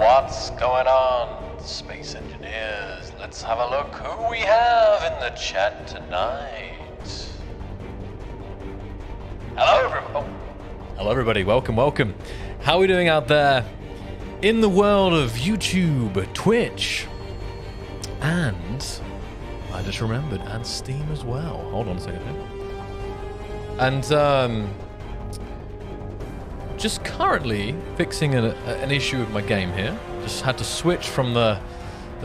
What's going on, space engineers? Let's have a look who we have in the chat tonight. Hello, everybody. Oh. Hello, everybody. Welcome, welcome. How are we doing out there in the world of YouTube, Twitch, and I just remembered, and Steam as well. Hold on a second here. And just currently fixing an issue with my game here. Just had to switch from the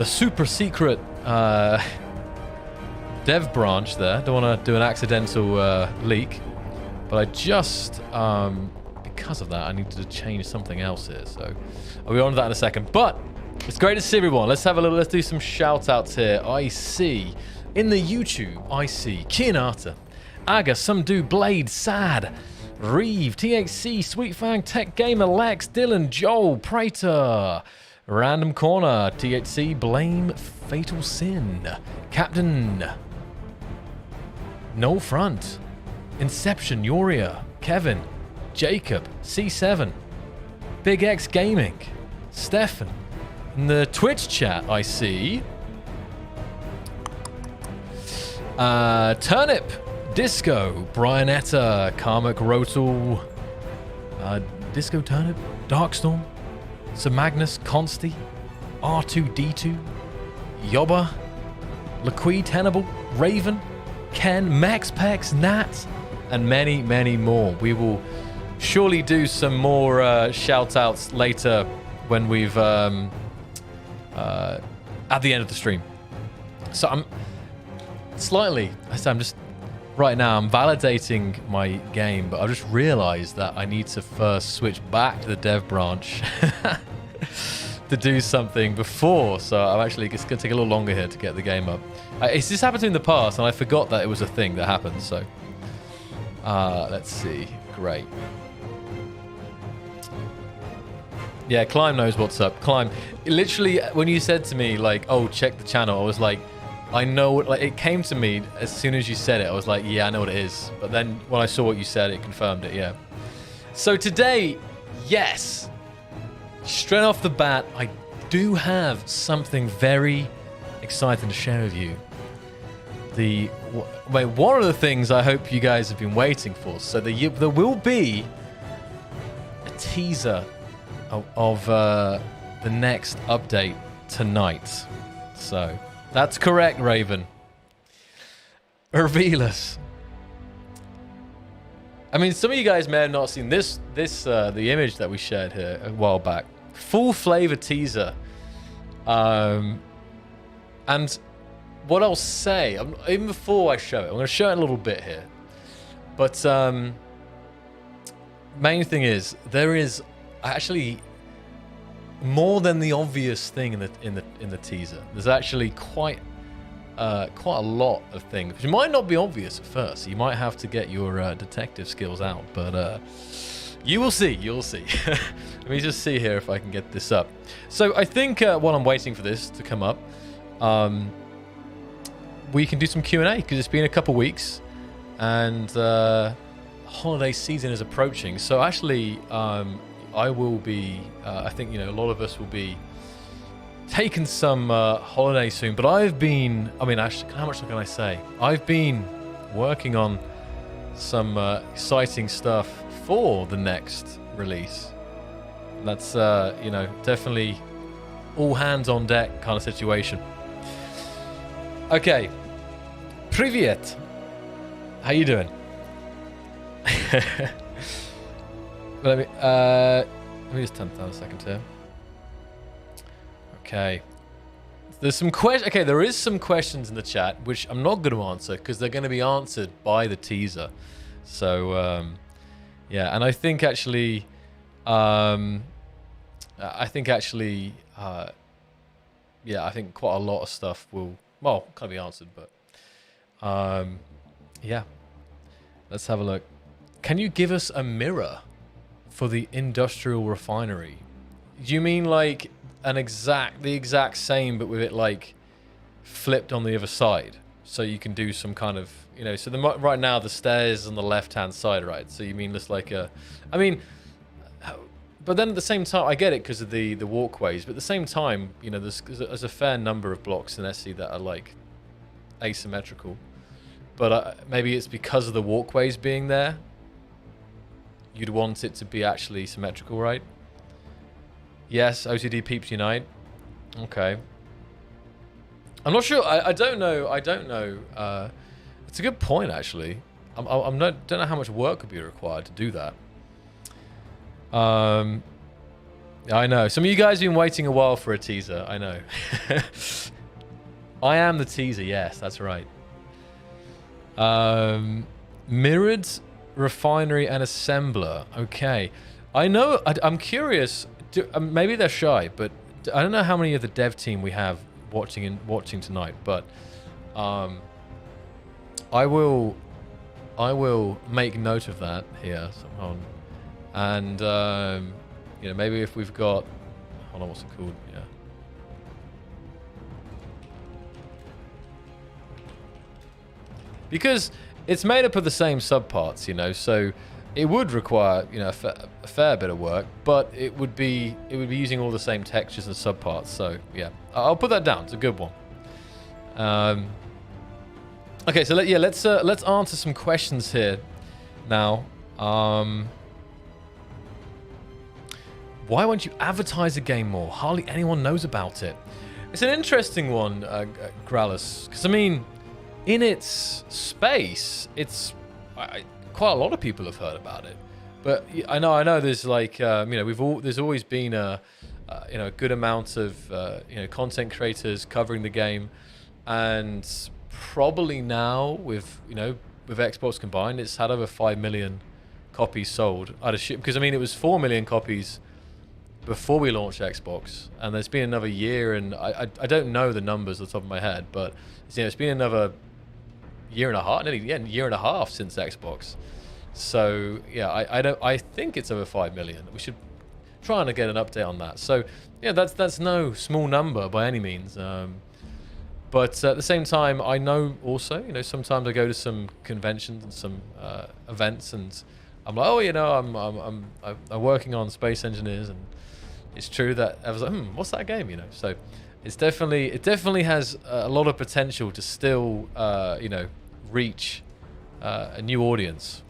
super secret dev branch there. Don't want to do an accidental leak, but I just because of that I needed to change something else here. So I'll be on to that in a second. But it's great to see everyone. Let's do some shout outs here. I see in the YouTube, I see Kianata, Aga, Some Do, Blade, Sad, Reeve, THC, Sweetfang, Tech Gamer, Lex, Dylan, Joel, Prater, Random Corner, THC, Blame, Fatal Sin, Captain, No Front, Inception, Yoria, Kevin, Jacob, C7, Big X Gaming, Stefan. In the Twitch chat, I see Turnip, Disco, Brianetta, Karmic Rotal, Disco Turnip, Darkstorm, Sir Magnus, Consti, R2D2, Yoba, Laquid Tenable, Raven, Ken, MaxPex, Nat, and many, many more. We will surely do some more shout outs later when we've at the end of the stream. So I'm just right now I'm validating my game, but I just realized that I need to first switch back to the dev branch to do something before. So I'm actually, it's gonna take a little longer here to get the game up. It's just happened to me in the past and I forgot that it was a thing that happened. So let's see. Great. Yeah, Climb knows what's up. Climb. Literally, when you said to me, like, oh, check the channel, I was like, I know, like, it came to me as soon as you said it. I was like, yeah, I know what it is. But then when I saw what you said, it confirmed it, yeah. So today, yes, straight off the bat, I do have something very exciting to share with you. One of the things I hope you guys have been waiting for. So there will be a teaser of the next update tonight. So that's correct, Raven. Reveal us. I mean, some of you guys may have not seen the image that we shared here a while back. Full flavor teaser. And what I'll say, even before I show it, I'm going to show it a little bit here. But main thing is, there is actually more than the obvious thing in the teaser. There's actually quite a lot of things which might not be obvious at first. You might have to get your detective skills out, but you will see. You'll see. Let me just see here if I can get this up. So I think while I'm waiting for this to come up, we can do some Q&A because it's been a couple weeks and holiday season is approaching. So actually, I will be, I think, a lot of us will be taking some holiday soon. But I've been, actually, how much can I say? I've been working on some exciting stuff for the next release. That's, definitely all hands on deck kind of situation. Okay. Привет. How you doing? Let me just turn it down a second here. Okay. There's some Okay, there is some questions in the chat which I'm not going to answer because they're going to be answered by the teaser. So yeah, and I think actually yeah, I think quite a lot of stuff can't be answered, but yeah. Let's have a look. Can you give us a mirror for the industrial refinery? Do you mean like the exact same, but with it like flipped on the other side, so you can do some kind of, so right now the stairs on the left hand side, right? So you mean just like but then at the same time, I get it because of the walkways. But at the same time, you know, there's a fair number of blocks in SC that are like asymmetrical. But maybe it's because of the walkways being there. You'd want it to be actually symmetrical, right? Yes, OCD peeps unite. Okay. I'm not sure. I don't know. I don't know. It's a good point, actually. Don't know how much work would be required to do that. I know. Some of you guys have been waiting a while for a teaser. I know. I am the teaser. Yes, that's right. Mirrored refinery and assembler. Okay. I know. I'm curious. Maybe they're shy, but I don't know how many of the dev team we have watching tonight. But I will make note of that here somehow. And you know, maybe if we've got, hold on, what's it called? Yeah. Because it's made up of the same subparts, you know, so it would require, you know, a fair bit of work, but it would be using all the same textures and subparts. So yeah, I'll put that down. It's a good one. Okay, so let's answer some questions here now. Why won't you advertise the game more? Hardly anyone knows about it. It's an interesting one, Gralus, because I mean, in its space, it's quite a lot of people have heard about it. But I know. There's like, you know, there's always been a you know, a good amount of you know, content creators covering the game, and probably now with, you know, with Xbox combined, it's had over 5 million copies sold. I'd assume, because I mean, it was 4 million copies before we launched Xbox, and there's been another year, and I don't know the numbers off the top of my head, but you know, it's been another year and a half, nearly year and a half since Xbox. So yeah, I think it's over 5 million. We should try and get an update on that. So yeah, that's no small number by any means. But at the same time, I know also, you know, sometimes I go to some conventions and some events, and I'm like, oh, you know, I'm working on Space Engineers, and it's true that I was like, what's that game, you know? So it definitely has a lot of potential to still, you know, reach a new audience.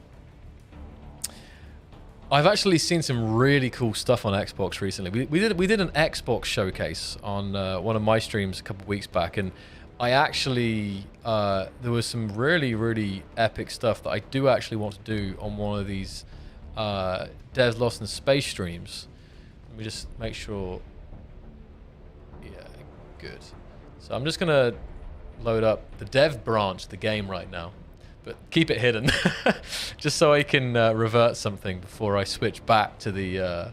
I've actually seen some really cool stuff on Xbox recently. We did an Xbox showcase on one of my streams a couple of weeks back, and I actually there was some really epic stuff that I do actually want to do on one of these Devs Lost in Space streams. Let me just make sure. Yeah, good. So I'm just gonna load up the dev branch of the game right now, but keep it hidden, just so I can revert something before I switch back to the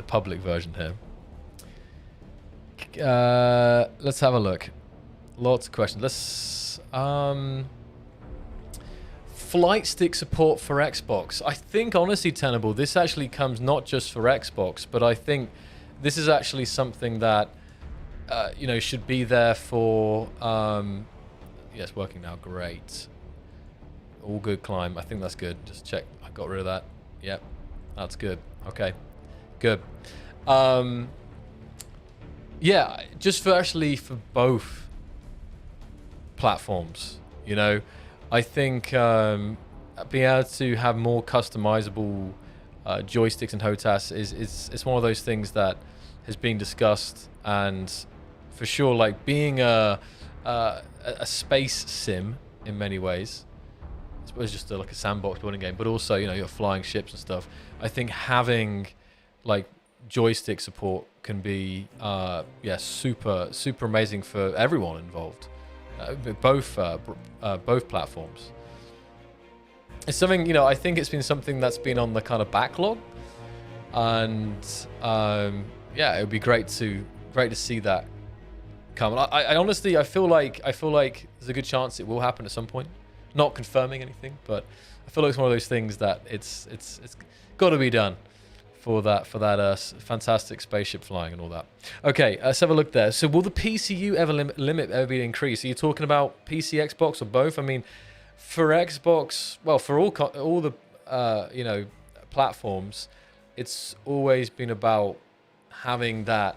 public version here. Let's have a look. Lots of questions. Let's flight stick support for Xbox. I think honestly, Tenable, this actually comes not just for Xbox, but I think this is actually something that you know, should be there for. Yeah, it's working now. Great. All good climb. I think that's good. Just check. I got rid of that. Yep, that's good. Okay, good. Yeah, just for both platforms, you know, I think being able to have more customizable joysticks and HOTAS is one of those things that has been discussed, and for sure, like being a space sim in many ways. I suppose just like a sandbox building game, but also, you know, you're flying ships and stuff. I think having like joystick support can be yeah, super amazing for everyone involved, both platforms. It's something, you know, I think it's been something that's been on the kind of backlog, and yeah, it would be great to see that come. I honestly, I feel like there's a good chance it will happen at some point. Not confirming anything, but I feel like it's one of those things that it's got to be done for that fantastic spaceship flying and all that. Okay, let's have a look there. So will the PCU limit ever be increased? Are you talking about PC, Xbox, or both? I mean, for Xbox, well, for all the you know, platforms, it's always been about having that,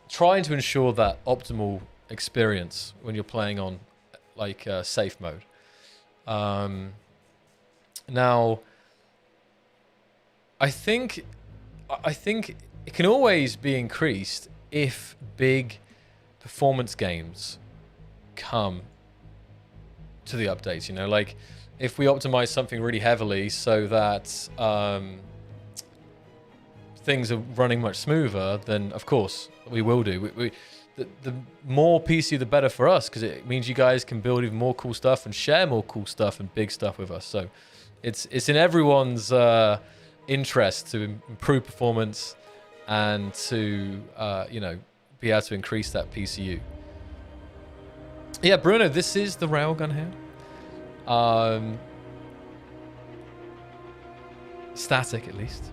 trying to ensure that optimal experience when you're playing on like safe mode. Now, I think it can always be increased if big performance games come to the updates. You know, like if we optimize something really heavily so that things are running much smoother, then of course we will do. The more PC, the better for us, because it means you guys can build even more cool stuff and share more cool stuff and big stuff with us. So it's in everyone's interest to improve performance and to be able to increase that PCU. Yeah, Bruno, this is the railgun here. Static, at least.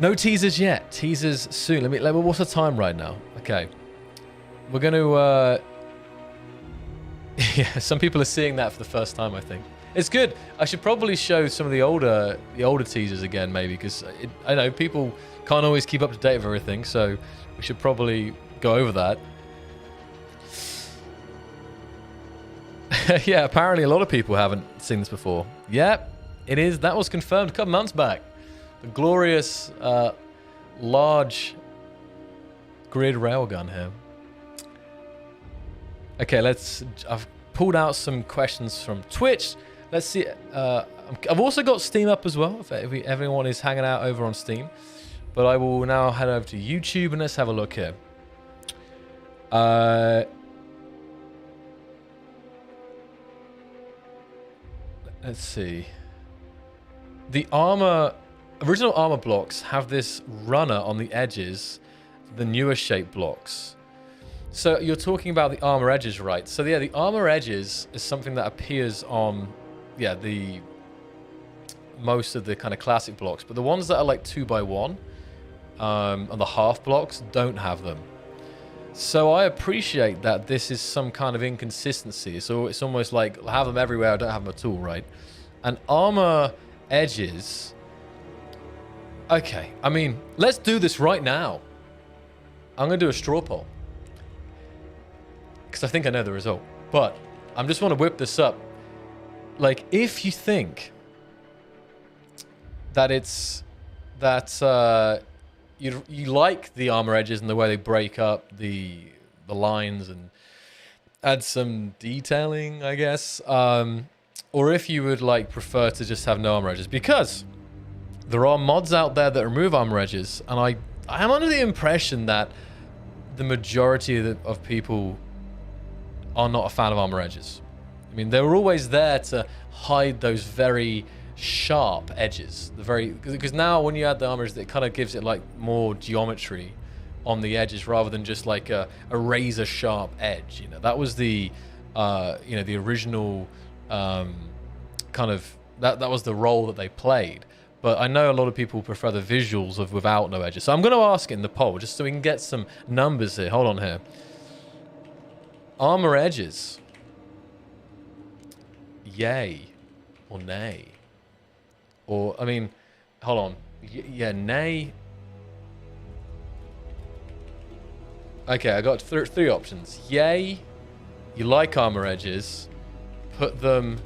No teasers yet. Teasers soon. What's the time right now? Okay. We're going to... yeah, some people are seeing that for the first time, I think. It's good. I should probably show some of the older teasers again, maybe, because I know people can't always keep up to date with everything, so we should probably go over that. Yeah, apparently a lot of people haven't seen this before. Yep, it is. That was confirmed a couple months back. The glorious, large grid railgun here. Okay, I've pulled out some questions from Twitch. Let's see. I've also got Steam up as well, if everyone is hanging out over on Steam. But I will now head over to YouTube and let's have a look here. Let's see. The original armor blocks have this runner on the edges, the newer shape blocks. So you're talking about the armor edges, right? So yeah, the armor edges is something that appears on, the most of the kind of classic blocks, but the ones that are like 2x1 on the half blocks don't have them. So I appreciate that this is some kind of inconsistency. So it's almost like I have them everywhere, I don't have them at all, right? And armor edges. Okay, I mean, let's do this right now. I'm gonna do a straw poll because I think I know the result, but I just want to whip this up. Like, if you think that you like the armor edges and the way they break up the lines and add some detailing, I guess, or if you would like prefer to just have no armor edges, because there are mods out there that remove armor edges, and I am under the impression that the majority of people are not a fan of armor edges. I mean, they were always there to hide those very sharp edges. Because now when you add the armor edges, it kind of gives it like more geometry on the edges rather than just like a razor sharp edge. You know, that was the the original kind of that was the role that they played. But I know a lot of people prefer the visuals of without no edges. So I'm going to ask it in the poll just so we can get some numbers here. Hold on here. Armor edges. Yay or nay? Or, I mean, hold on. Yeah, nay. Okay, I got three options. Yay, you like armor edges. Put them,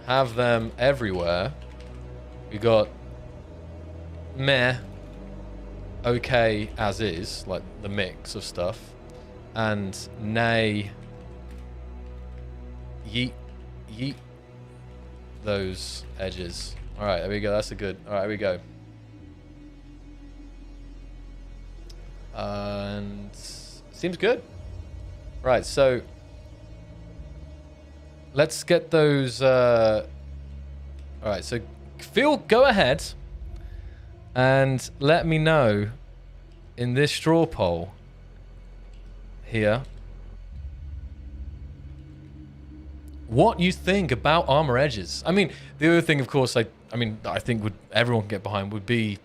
have them everywhere. We got meh, okay as is, like the mix of stuff. And nay, yeet those edges. All right, there we go. That's a good. All right, here we go. And seems good. Right, so let's get those. All right, so Phil, go ahead and let me know in this straw poll here what you think about armor edges. I mean, the other thing, of course, I think everyone can get behind would be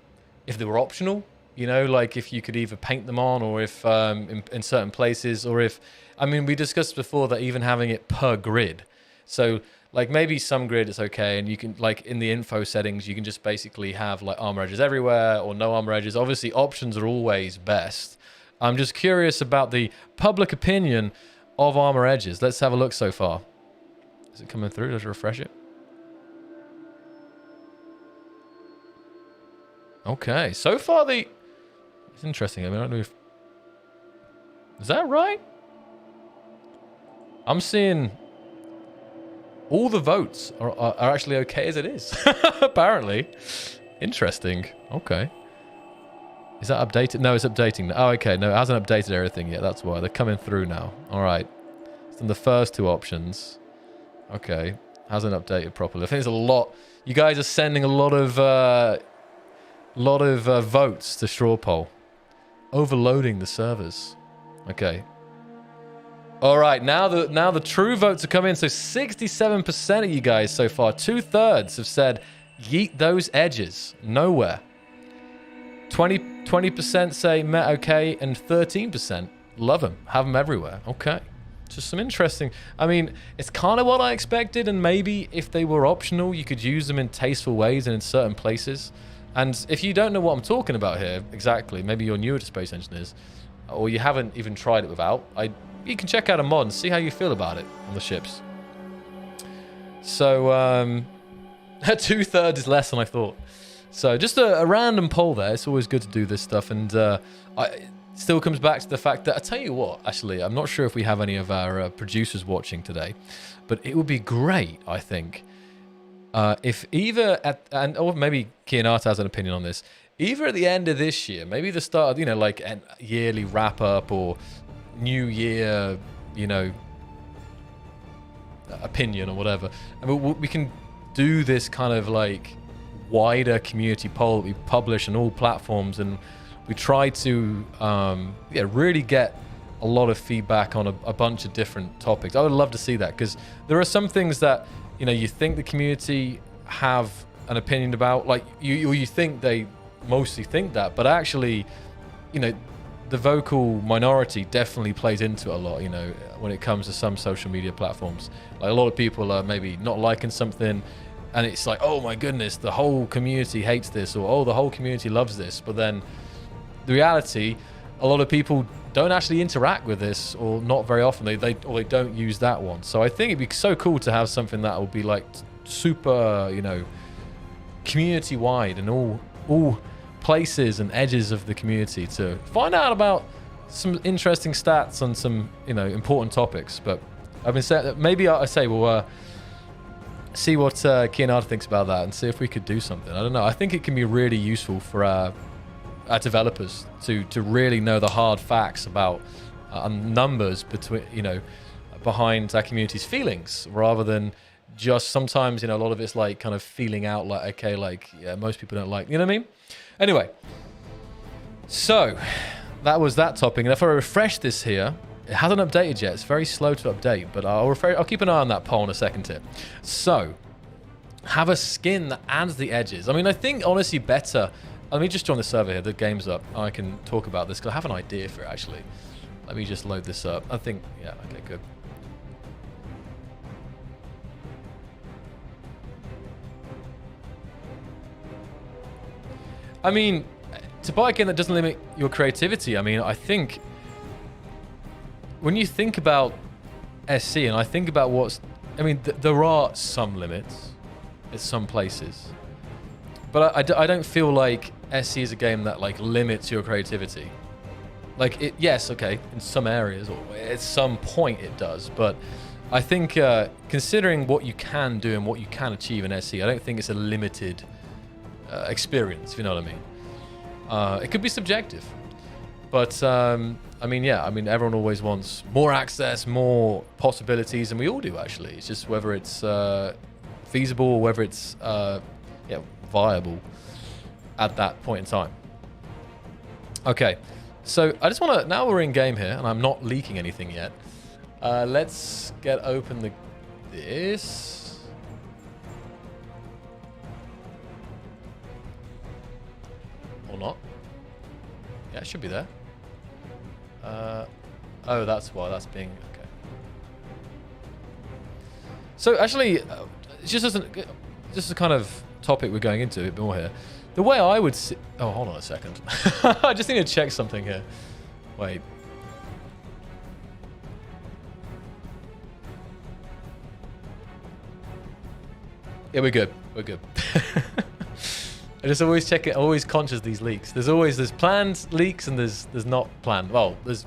if they were optional. You know, like if you could either paint them on, or if in certain places, or if, I mean, we discussed before that even having it per grid. So Like maybe some grid it's okay, and you can like in the info settings you can just basically have like armor edges everywhere or no armor edges. Obviously options are always best. I'm just curious about the public opinion of armor edges. Let's have a look so far. Is it coming through? Does it refresh it? Okay, so far it's interesting. I mean, I don't know if... Is that right? I'm seeing all the votes are actually okay as it is, apparently. Interesting. Okay. Is that updated? No, it's updating. Oh, okay. No, it hasn't updated everything yet. That's why. They're coming through now. All right. It's in the first two options. Okay. Hasn't updated properly. I think there's a lot. You guys are sending a lot of votes to straw poll. Overloading the servers. Okay. All right. Now the true votes are coming in. So 67% of you guys so far, 2/3 have said yeet those edges. Nowhere. 20% say met okay, and 13% love them, have them everywhere. Okay. Just some interesting... I mean, it's kind of what I expected, and maybe if they were optional, you could use them in tasteful ways and in certain places. And if you don't know what I'm talking about here exactly, maybe you're newer to Space Engineers, or you haven't even tried it without, you can check out a mod and see how you feel about it on the ships. So, 2/3 is less than I thought. So just a random poll there. It's always good to do this stuff. And it still comes back to the fact that, I tell you what, actually, I'm not sure if we have any of our producers watching today, but it would be great, I think, if either or maybe Kianata has an opinion on this, either at the end of this year, maybe the start of, like a yearly wrap up or new year, opinion or whatever. I mean, we can do this kind of like wider community poll that we publish on all platforms, and we try to really get a lot of feedback on a bunch of different topics. I would love to see that, because there are some things that you think the community have an opinion about, like you think they mostly think that, but actually the vocal minority definitely plays into it a lot, when it comes to some social media platforms. Like a lot of people are maybe not liking something, and it's like, oh my goodness, the whole community hates this, or oh, the whole community loves this. But then the reality, a lot of people don't actually interact with this, or not very often. They don't use that one. So I think it'd be so cool to have something that will be like super, community wide, and all places and edges of the community to find out about some interesting stats on some, important topics. But I've been saying that maybe I say, well, see what Kianata thinks about that, and see if we could do something. I don't know. I think it can be really useful for our developers to really know the hard facts about numbers behind our community's feelings, rather than just sometimes a lot of it's like kind of feeling out like, okay, like, yeah, most people don't like, you know what I mean? Anyway, so that was that topic. And if I refresh this here, it hasn't updated yet. It's very slow to update, but I'll keep an eye on that poll in a second tip. So, have a skin that adds the edges. I mean, I think honestly better. Let me just join the server here. The game's up. I can talk about this because I have an idea for it actually. Let me just load this up. I think, yeah, okay, good. I mean, to buy a game that doesn't limit your creativity, I mean, I think when you think about SC, and I think about there are some limits at some places, but I don't feel like SC is a game that like limits your creativity. Like yes, okay, in some areas or at some point it does, but I think considering what you can do and what you can achieve in SC, I don't think it's a limited experience, if you know what I mean. It could be subjective, but I mean, yeah, I mean, everyone always wants more access, more possibilities, and we all do actually. It's just whether it's feasible or whether it's viable at that point in time. Okay, so I just want to, now we're in game here, and I'm not leaking anything yet. Let's get open this. Or not. Yeah, it should be there. Oh, that's why that's being, okay. So actually, just a kind of topic we're going into a bit more here. The way I would see... Oh, hold on a second. I just need to check something here. Wait. Yeah, we're good. We're good. I just always check it. Always conscious of these leaks. There's planned leaks and there's not planned. Well, there's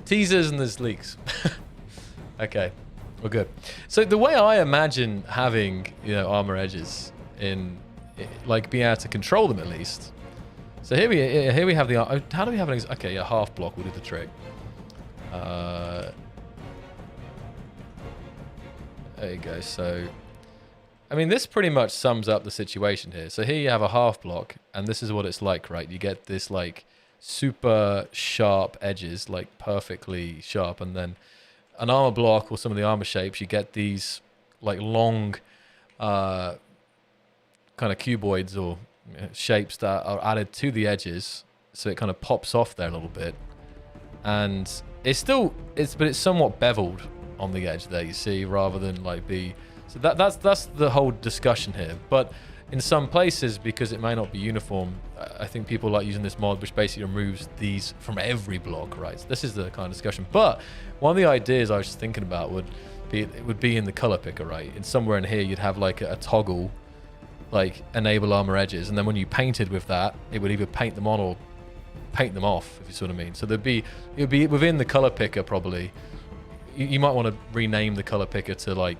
teasers and there's leaks. Okay, we're good. So the way I imagine having, you know, armor edges like being able to control them at least. So here we have the. How do we have an? Okay, yeah, half block will do the trick. There you go. So, I mean, this pretty much sums up the situation here. So here you have a half block, and this is what it's like, right? You get this like super sharp edges, like perfectly sharp, and then an armor block or some of the armor shapes, you get these like long kind of cuboids or shapes that are added to the edges, so it kind of pops off there a little bit, and it's somewhat beveled on the edge there, you see, rather than like be. So that's the whole discussion here. But in some places, because it may not be uniform, I think people like using this mod, which basically removes these from every block, right? So this is the kind of discussion. But one of the ideas I was just thinking about would be in the color picker, right? And somewhere in here, you'd have like a toggle, like enable armor edges, and then when you painted with that, it would either paint them on or paint them off, if you see what I mean. So it would be within the color picker probably. You might want to rename the color picker to like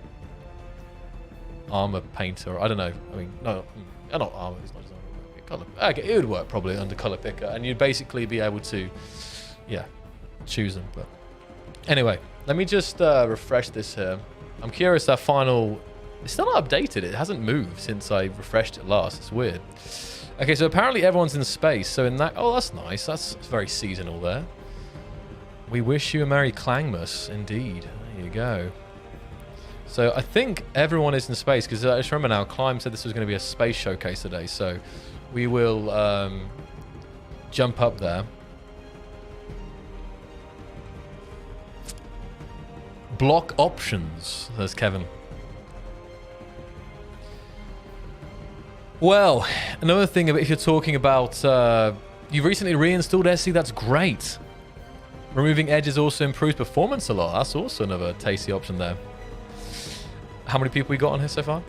armor painter. I don't know. I mean, no, not armor. It's not just armor. Color. Okay, it would work probably under color picker, and you'd basically be able to, yeah, choose them. But anyway, let me just refresh this here. I'm curious that final. It's still not updated. It hasn't moved since I refreshed it last. It's weird. Okay, so apparently everyone's in space. So in that, oh, that's nice. That's very seasonal there. We wish you a Merry Clangmas, indeed. There you go. So I think everyone is in space, because I just remember now, Climb said this was going to be a space showcase today. So we will jump up there. Block options, says Kevin. Well, another thing, if you're talking about, you've recently reinstalled SC, that's great. Removing edges also improves performance a lot. That's also another tasty option there. How many people we got on here so far?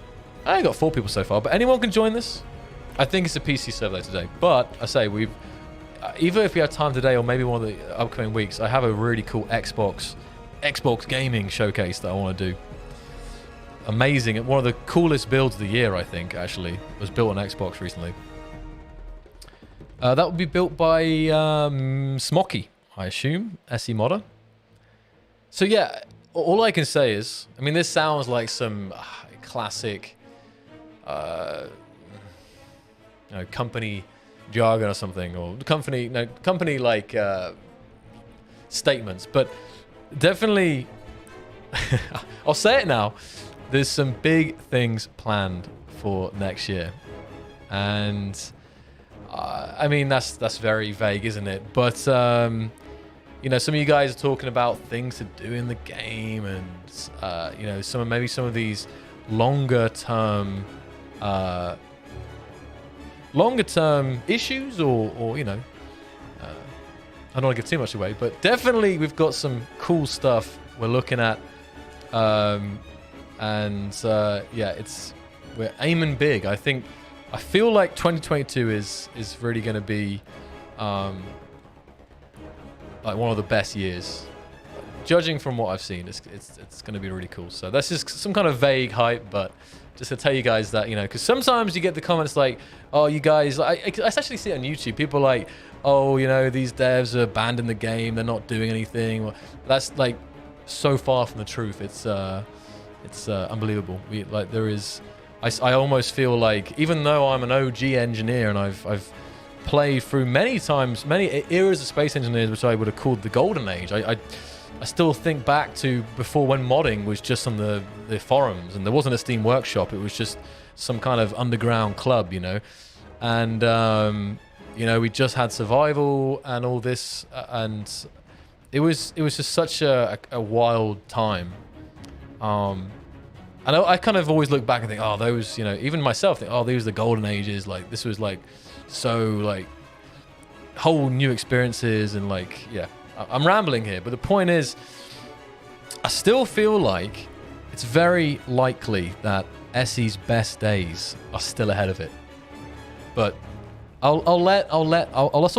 I got 4 people so far, but anyone can join this. I think it's a PC server today, but I say either if we have time today or maybe one of the upcoming weeks, I have a really cool Xbox gaming showcase that I want to do. Amazing. One of the coolest builds of the year, I think, actually, was built on Xbox recently. That would be built by Smoky, I assume, SE modder. So yeah, all I can say is, I mean, this sounds like some classic company jargon or something, or company like statements, but definitely, I'll say it now. There's some big things planned for next year, and I mean that's very vague, isn't it? But you know, some of you guys are talking about things to do in the game, and you know, maybe some of these longer term issues, or you know, I don't want to give too much away, but definitely we've got some cool stuff we're looking at. Yeah, we're aiming big. I feel like 2022 is really going to be like one of the best years. Judging from what I've seen, it's going to be really cool. So that's just some kind of vague hype, but just to tell you guys that, you know, because sometimes you get the comments like, oh, you guys, I actually see it on YouTube. People are like, oh, you know, these devs are banned in the game. They're not doing anything. Well, that's like so far from the truth. It's unbelievable. I almost feel like, even though I'm an OG engineer and I've played through many eras of Space Engineers, which I would have called the golden age, I still think back to before, when modding was just on the forums and there wasn't a Steam Workshop. It was just some kind of underground club, you know. And you know, we just had survival and all this, and it was just such a wild time. I know I kind of always look back and think, oh, those, you know, even myself think, oh, these are the golden ages. Like, this was like so like whole new experiences and like, yeah, I'm rambling here. But the point is, I still feel like it's very likely that Essie's best days are still ahead of it. But that's all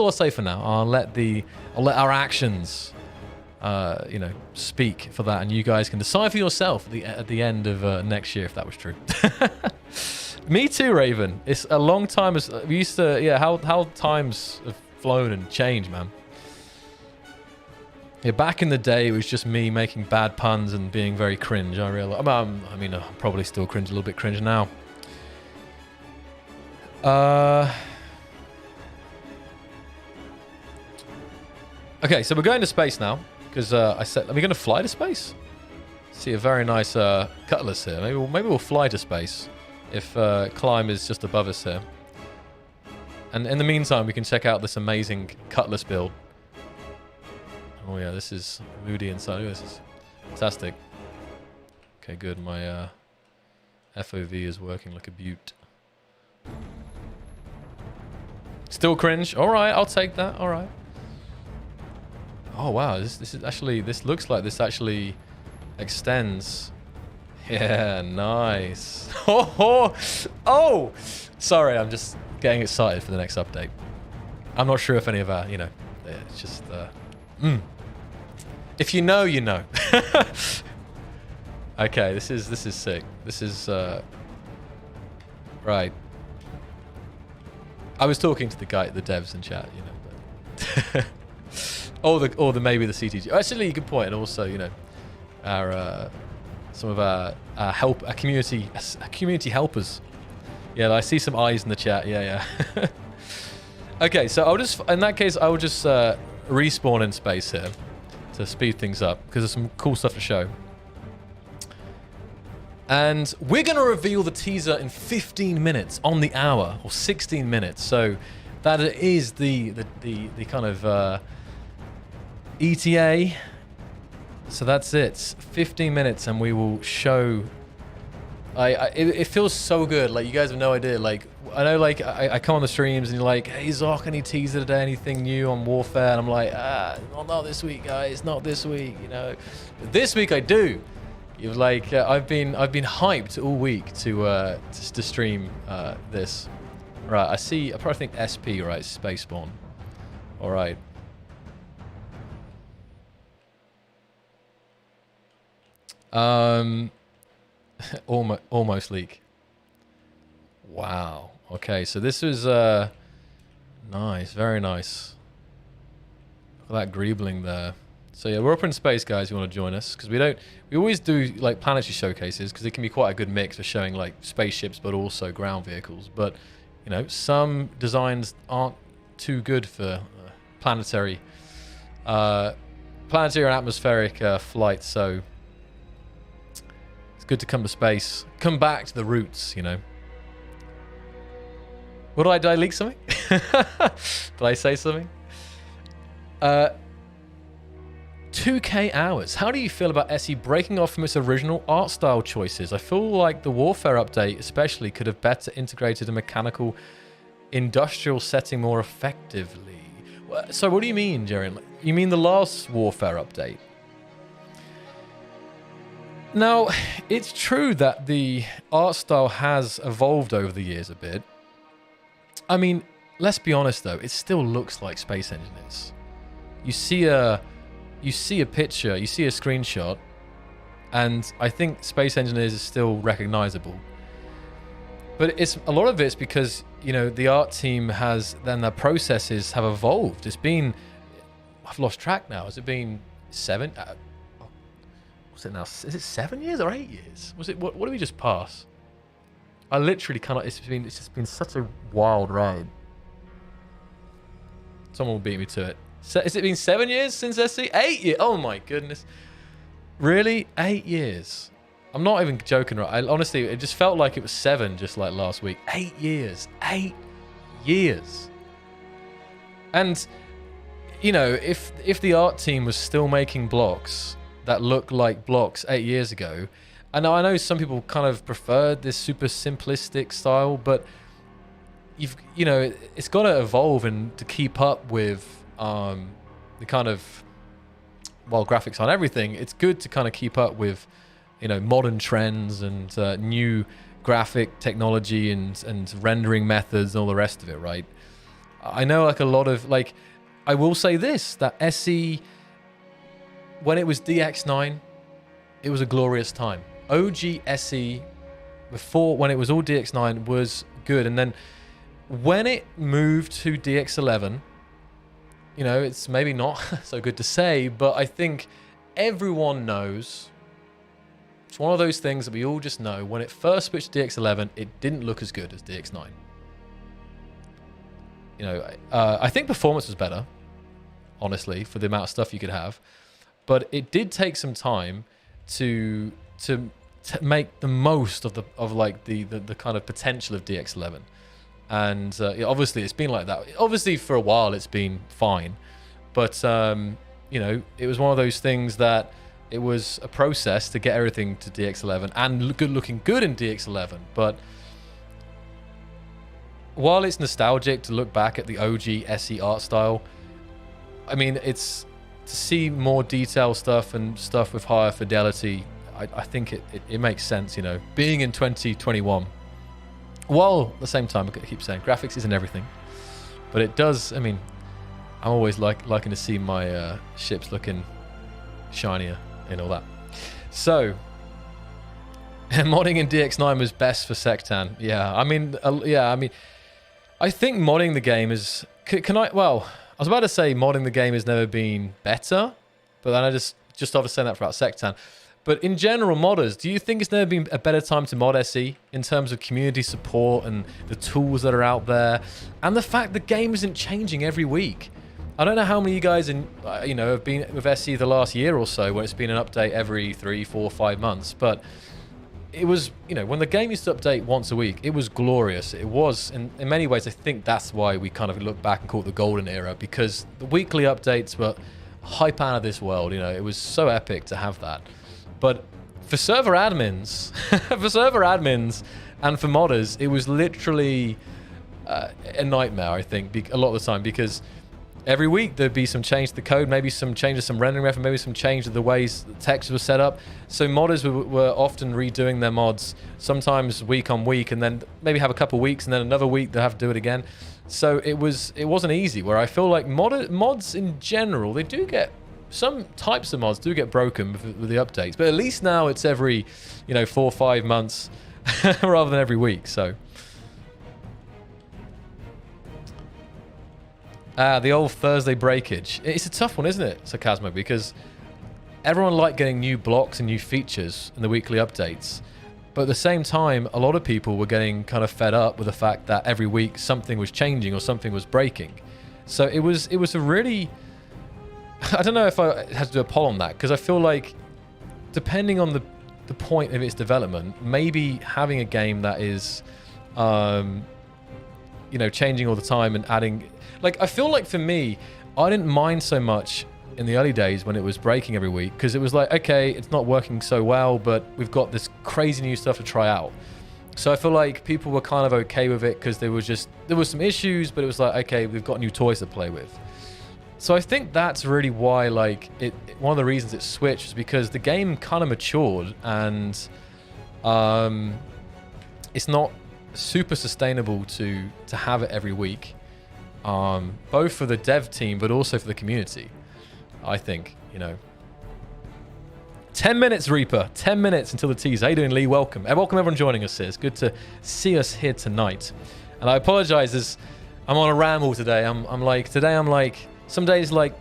I'll say for now. I'll let our actions, you know, speak for that, and you guys can decide for yourself at the end of next year if that was true. Me too, Raven. It's a long time. We used to, yeah. How times have flown and changed, man. Yeah, back in the day, it was just me making bad puns and being very cringe. I realize. I mean, I'm probably still cringe, a little bit cringe now. Okay, so we're going to space now because I said, are we going to fly to space? See a very nice cutlass here. Maybe we'll fly to space if climb is just above us here. And in the meantime, we can check out this amazing cutlass build. Oh yeah, this is moody inside. This is fantastic. Okay, good. My FOV is working like a beaut. Still cringe. All right, I'll take that. All right. Oh wow, this is actually, this looks like this actually extends. Yeah, nice. Oh, sorry, I'm just getting excited for the next update. I'm not sure if any of our, you know, it's just if you know, you know. Okay, this is sick. This is right. I was talking to the devs in chat, you know, but or maybe the CTG. Actually, good point. And also, you know, our some of our community helpers. Yeah, I see some eyes in the chat. Yeah. Okay, so I'll just, in that case, I will just respawn in space here to speed things up because there's some cool stuff to show. And we're going to reveal the teaser in 15 minutes on the hour, or 16 minutes. So that is the kind of ETA. So that's it. 15 minutes, and we will show. It feels so good. Like, you guys have no idea. Like, I know, like, I come on the streams and you're like, hey, Zoc, any teaser today? Anything new on Warfare? And I'm like, well, not this week, guys. Not this week, you know. But this week I do. You've like, I've been hyped all week to stream this. Right, I probably think SP, right? Space spawn. All right. Almost leak. Wow. Okay, so this was nice, very nice. Look at that greebling there. So yeah, we're up in space, guys. You want to join us? Because we always do like planetary showcases because it can be quite a good mix for showing like spaceships, but also ground vehicles. But you know, some designs aren't too good for planetary and atmospheric flight. So it's good to come to space, come back to the roots. You know. What did I leak something? Did I say something? 2K hours. How do you feel about SE breaking off from its original art style choices? I feel like the Warfare update especially could have better integrated a mechanical industrial setting more effectively. So what do you mean, Jaren? You mean the last Warfare update? Now, it's true that the art style has evolved over the years a bit. I mean, let's be honest though, it still looks like Space Engineers. You see a picture, you see a screenshot, and I think Space Engineers is still recognizable. But it's a lot of it's because, you know, the art team their processes have evolved. It's been, I've lost track now. Has it been 7? What's it now? Is it 7 years or 8 years? Was it, what did we just pass? I literally cannot, it's just been such a wild ride. Someone will beat me to it. Has it been 7 years since SC? 8 years? Oh my goodness. Really? 8 years. I'm not even joking, right? Honestly, it just felt like it was 7 just like last week. 8 years. 8 years. And, you know, if the art team was still making blocks that look like blocks 8 years ago, I know some people kind of prefer this super simplistic style, but it's got to evolve and to keep up with the kind of, well, graphics on everything. It's good to kind of keep up with, modern trends and new graphic technology and rendering methods and all the rest of it, right? I know like a lot of like, I will say this, that SE, when it was DX9, it was a glorious time. OG SE, before, when it was all DX9, was good. And then when it moved to DX11, it's maybe not so good to say, but I think everyone knows. It's one of those things that we all just know. When it first switched to DX11, it didn't look as good as DX9. I think performance was better, honestly, for the amount of stuff you could have. But it did take some time to make the most of the kind of potential of DX11. And obviously it's been like that. Obviously for a while it's been fine. But, it was one of those things that it was a process to get everything to DX11 and looking good in DX11. But while it's nostalgic to look back at the OG SE art style, I mean, it's to see more detailed stuff and stuff with higher fidelity. I think it makes sense, being in 2021. While at the same time, I keep saying graphics isn't everything, but it does. I mean, I'm always liking to see my ships looking shinier and all that. So, modding in DX9 was best for Sectan. Yeah, I mean, I think modding the game is. Well, I was about to say modding the game has never been better, but then I just started saying that for about Sectan. But in general, modders, do you think it's never been a better time to mod SE in terms of community support and the tools that are out there, and the fact the game isn't changing every week? I don't know how many of you guys have been with SE the last year or so, where it's been an update every 3, 4, 5 months. But it was, when the game used to update once a week, it was glorious. It was, in many ways, I think that's why we kind of look back and call it the golden era, because the weekly updates were hype out of this world. It was so epic to have that. But for server admins, and for modders, it was literally a nightmare, I think, a lot of the time, because every week there'd be some change to the code, maybe some change to some rendering method, maybe some change to the ways the text was set up. So modders were often redoing their mods, sometimes week on week, and then maybe have a couple of weeks, and then another week they'll have to do it again. So it wasn't easy, where I feel like mods in general, they do get, some types of mods do get broken with the updates, but at least now it's every 4 or 5 months rather than every week. So the old Thursday breakage, it's a tough one, isn't it, Sarcasmo, because everyone liked getting new blocks and new features in the weekly updates, but at the same time a lot of people were getting kind of fed up with the fact that every week something was changing or something was breaking. So it was a really, I don't know if I had to do a poll on that, because I feel like depending on the point of its development, maybe having a game that is changing all the time and adding, like, I feel like for me, I didn't mind so much in the early days when it was breaking every week, because it was like, okay, it's not working so well, but we've got this crazy new stuff to try out. So I feel like people were kind of okay with it, because there was some issues, but it was like, okay, we've got new toys to play with. So I think that's really why, like, one of the reasons it switched is because the game kind of matured, and it's not super sustainable to have it every week, both for the dev team but also for the community. I think 10 minutes, Reaper. 10 minutes until the tease. How you doing, Lee? Welcome. Welcome everyone joining us here. It's good to see us here tonight. And I apologize as I'm on a ramble today. I'm like some days like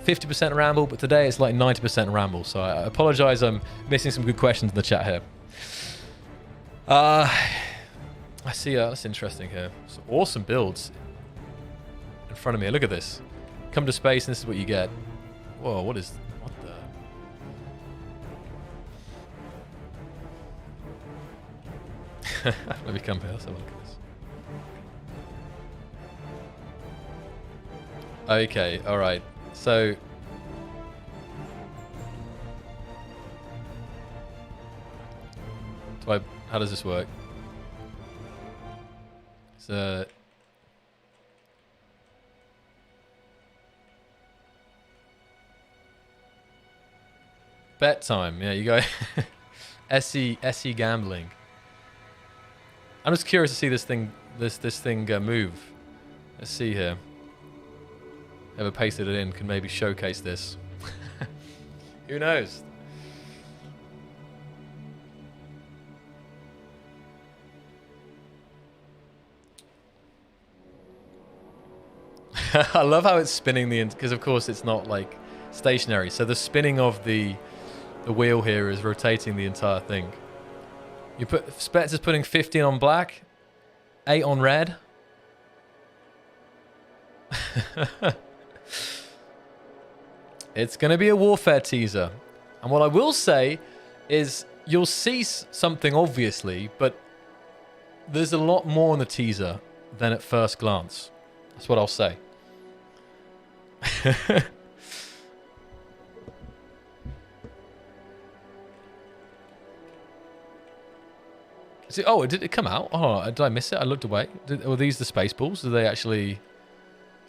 50% ramble, but today it's like 90% ramble. So I apologize. I'm missing some good questions in the chat here. I see. That's interesting here. Some awesome builds in front of me. Look at this. Come to space, and this is what you get. Whoa! What the? Let me come here. Let's have a look at this. Okay. All right. So. How does this work? It's bet time. Yeah, you go. SE gambling. I'm just curious to see this thing move. Let's see here. Ever pasted it in, can maybe showcase this. Who knows? I love how it's spinning because of course it's not like stationary. So the spinning of the wheel here is rotating the entire thing. Spets is putting 15 on black, 8 on red. It's going to be a warfare teaser. And what I will say is you'll see something obviously, but there's a lot more in the teaser than at first glance. That's what I'll say. Oh, did it come out? Oh, did I miss it? I looked away. Were these the space balls? Do they actually...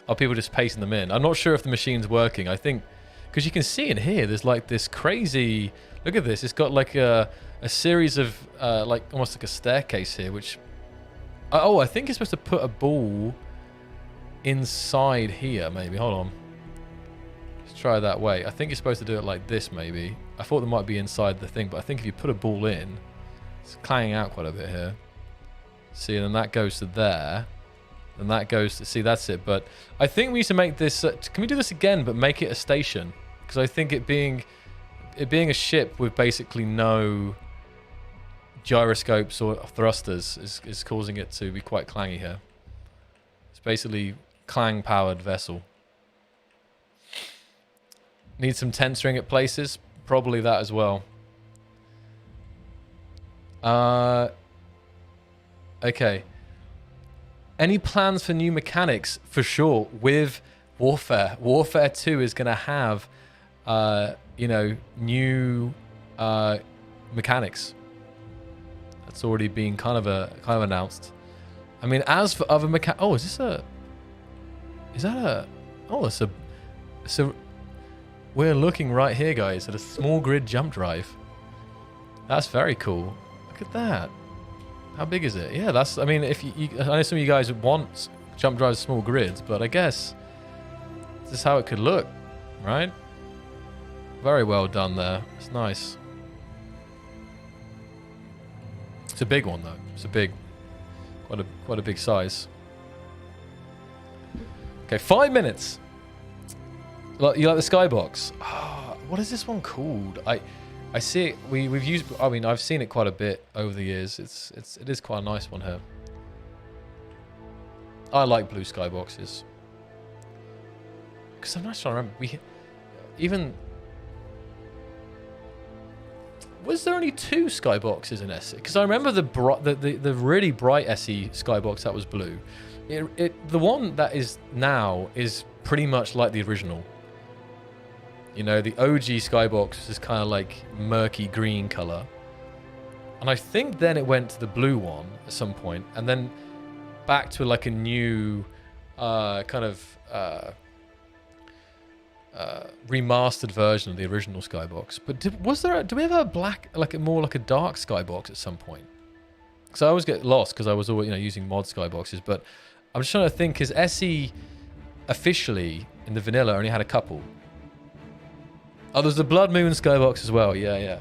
Are people just pasting them in? I'm not sure if the machine's working. I think... Because you can see in here, there's like this crazy... Look at this. It's got like a series of... like almost like a staircase here, which... Oh, I think it's supposed to put a ball inside here, maybe. Hold on. Let's try that way. I think you're supposed to do it like this, maybe. I thought there might be inside the thing, but I think if you put a ball in... It's clanging out quite a bit here. See, and then that goes to there. And that goes to... See, that's it. But I think we need to make this... can we do this again, but make it a station? Because I think it being a ship with basically no gyroscopes or thrusters is causing it to be quite clangy here. It's basically clang-powered vessel. Need some tensering at places? Probably that as well. Okay. Any plans for new mechanics? For sure. With Warfare. Warfare 2 is going to have, you know, new mechanics. That's already been kind of announced. I mean, as for other mechanics... Oh, is that a... Oh, it's a... We're looking right here, guys, at a small grid jump drive. That's very cool. Look at that. How big is it? Yeah, that's... I mean, if I know some of you guys want jump drives small grids, but I guess this is how it could look, right? Very well done there. It's nice. It's a big one, though. It's a big... Quite a big size. Okay, 5 minutes. You like the skybox? Oh, what is this one called? I see it. We've used. I mean, I've seen it quite a bit over the years. It is quite a nice one here. I like blue skyboxes because I'm not trying to remember. Was there only 2 skyboxes in SE? Because I remember the really bright SE skybox that was blue. The one that is now is pretty much like the original. You know, the OG skybox is kind of like murky green color. And I think then it went to the blue one at some point, and then back to like a new remastered version of the original skybox. But do we have a black, more like a dark skybox at some point? Because I always get lost because I was always, using mod skyboxes. But I'm just trying to think, because SE officially in the vanilla only had a couple. Oh, there's the Blood Moon skybox as well. Yeah.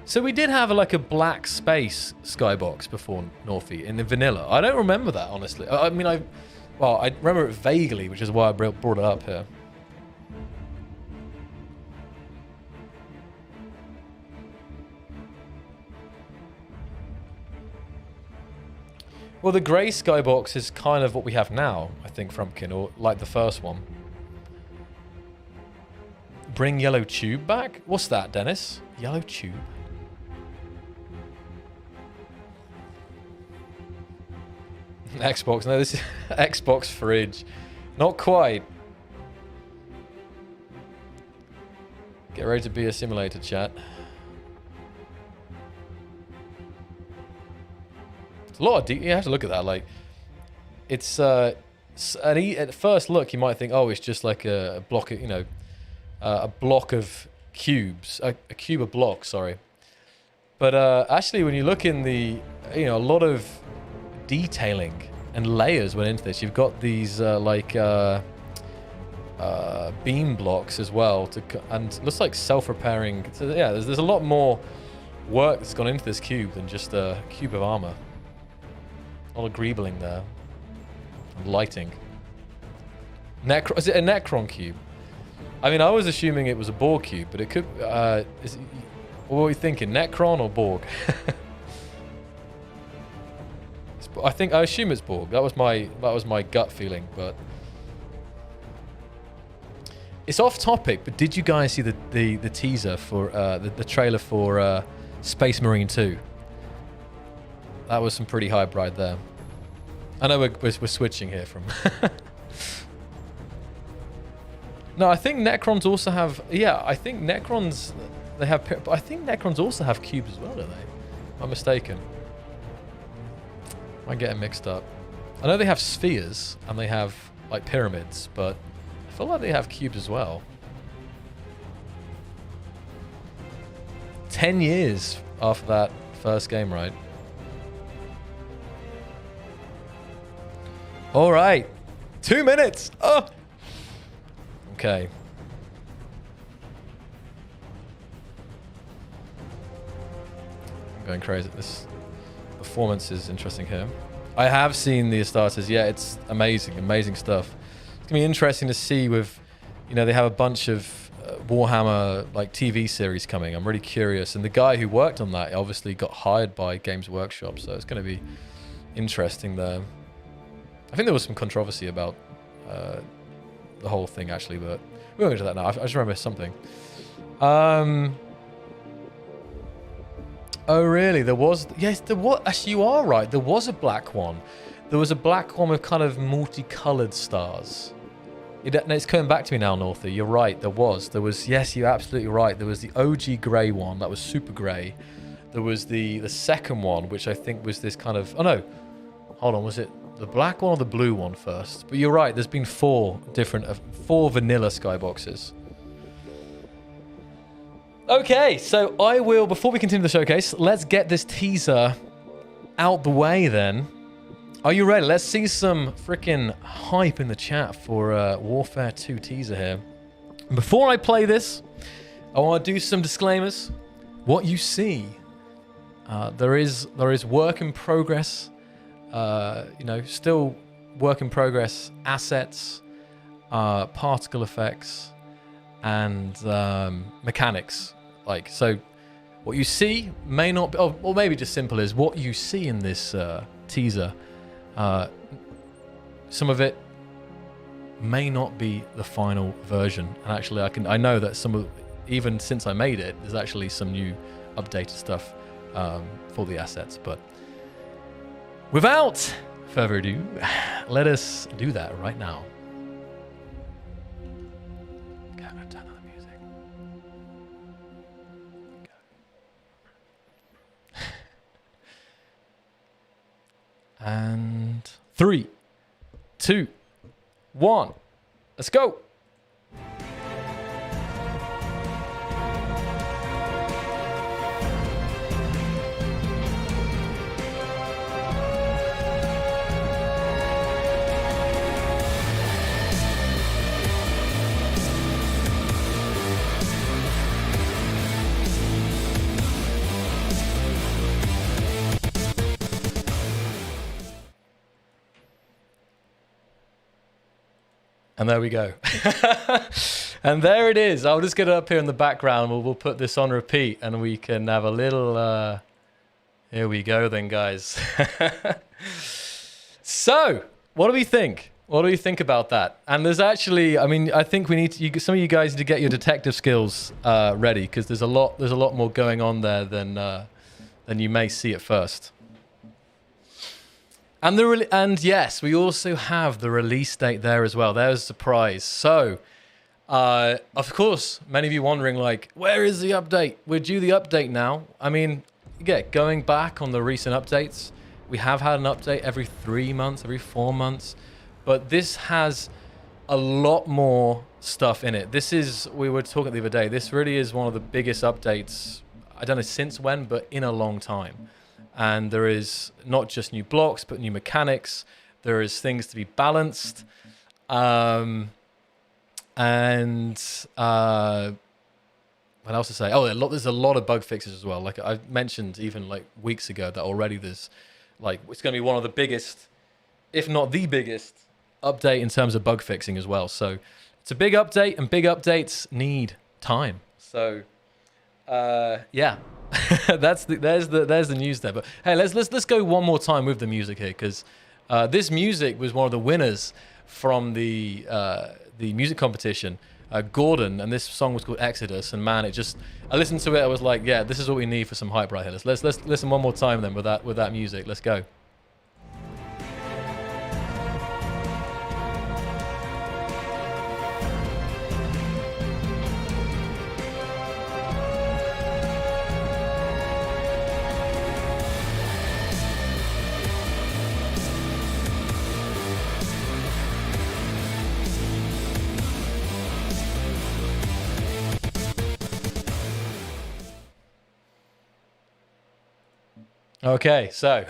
So we did have a black space skybox before Northie in the vanilla. I don't remember that, honestly. I mean, I remember it vaguely, which is why I brought it up here. Well, the grey skybox is kind of what we have now, I think, Frumpkin, or like the first one. Bring yellow tube back? What's that, Dennis? Yellow tube? Xbox. No, this is Xbox fridge. Not quite. Get ready to be a simulator, chat. a lot of you have to look at that. Like, it's at first look you might think, oh, it's just like a block of, a block of cubes, a cube of blocks, sorry. But actually, when you look in the, a lot of detailing and layers went into this. You've got these beam blocks as well, and it looks like self-repairing. So yeah, there's a lot more work that's gone into this cube than just a cube of armor. A lot of greebling there, and lighting. Is it a Necron cube? I mean, I was assuming it was a Borg cube, but it could. What were we thinking, Necron or Borg? I assume it's Borg. That was my gut feeling, but it's off topic. But did you guys see the teaser for the trailer for Space Marine 2? That was some pretty highbrow there. I know we're switching here from. No, I think Necrons also have. Yeah, I think Necrons they have. But I think Necrons also have cubes as well, don't they? Am I mistaken? I get it mixed up. I know they have spheres and they have like pyramids, but I feel like they have cubes as well. 10 years after that first game, right? All right, 2 minutes. Oh, okay. I'm going crazy. This performance is interesting here. I have seen the Astartes. Yeah, it's amazing, amazing stuff. It's gonna be interesting to see with, they have a bunch of Warhammer like TV series coming. I'm really curious. And the guy who worked on that obviously got hired by Games Workshop, so it's gonna be interesting there. I think there was some controversy about the whole thing actually, but we won't go into that now. I just remember something. Oh really? There was, yes, there was. Actually, you are right. There was a black one. There was a black one with kind of multicolored stars. It's coming back to me now, Northy. You're right. There was. Yes, you're absolutely right. There was the OG grey one that was super grey. There was the second one, which I think was this kind of. Oh no, hold on. Was it the black one or the blue one first? But you're right. There's been four vanilla skyboxes. Okay, so I will, before we continue the showcase, let's get this teaser out the way then. Are you ready? Let's see some freaking hype in the chat for Warfare 2 teaser here. Before I play this, I want to do some disclaimers. What you see, there is work in progress, still work in progress assets, particle effects, and mechanics. So what you see may not be, or maybe just simple as what you see in this teaser. Some of it may not be the final version. And actually I know that even since I made it, there's actually some new updated stuff for the assets. But without further ado, let us do that right now. And 3, 2, 1, let's go. And there we go. And there it is. I'll just get it up here in the background. We'll put this on repeat and we can have a little... Here we go then, guys. So, what do we think? What do you think about that? And there's actually, I think we need to, some of you guys need to get your detective skills ready, because there's a lot more going on there than you may see at first. And yes, we also have the release date there as well. There's a surprise. So, of course, many of you wondering, where is the update? We're due the update now. Going back on the recent updates, we have had an update every 3 months, every 4 months, but this has a lot more stuff in it. This is, we were talking the other day, this really is one of the biggest updates, I don't know since when, but in a long time. And there is not just new blocks, but new mechanics. There is things to be balanced. What else to say? Oh, there's a lot of bug fixes as well. Like I mentioned even like weeks ago that already there's like, it's going to be one of the biggest, if not the biggest update in terms of bug fixing as well. So it's a big update, and big updates need time. So yeah, there's the news there. But hey, let's go one more time with the music here, because this music was one of the winners from the music competition. Gordon, and this song was called Exodus, and man, I listened to it, I was like, yeah, this is what we need for some hype right here. Let's listen one more time then with that music. Let's go. Okay, so,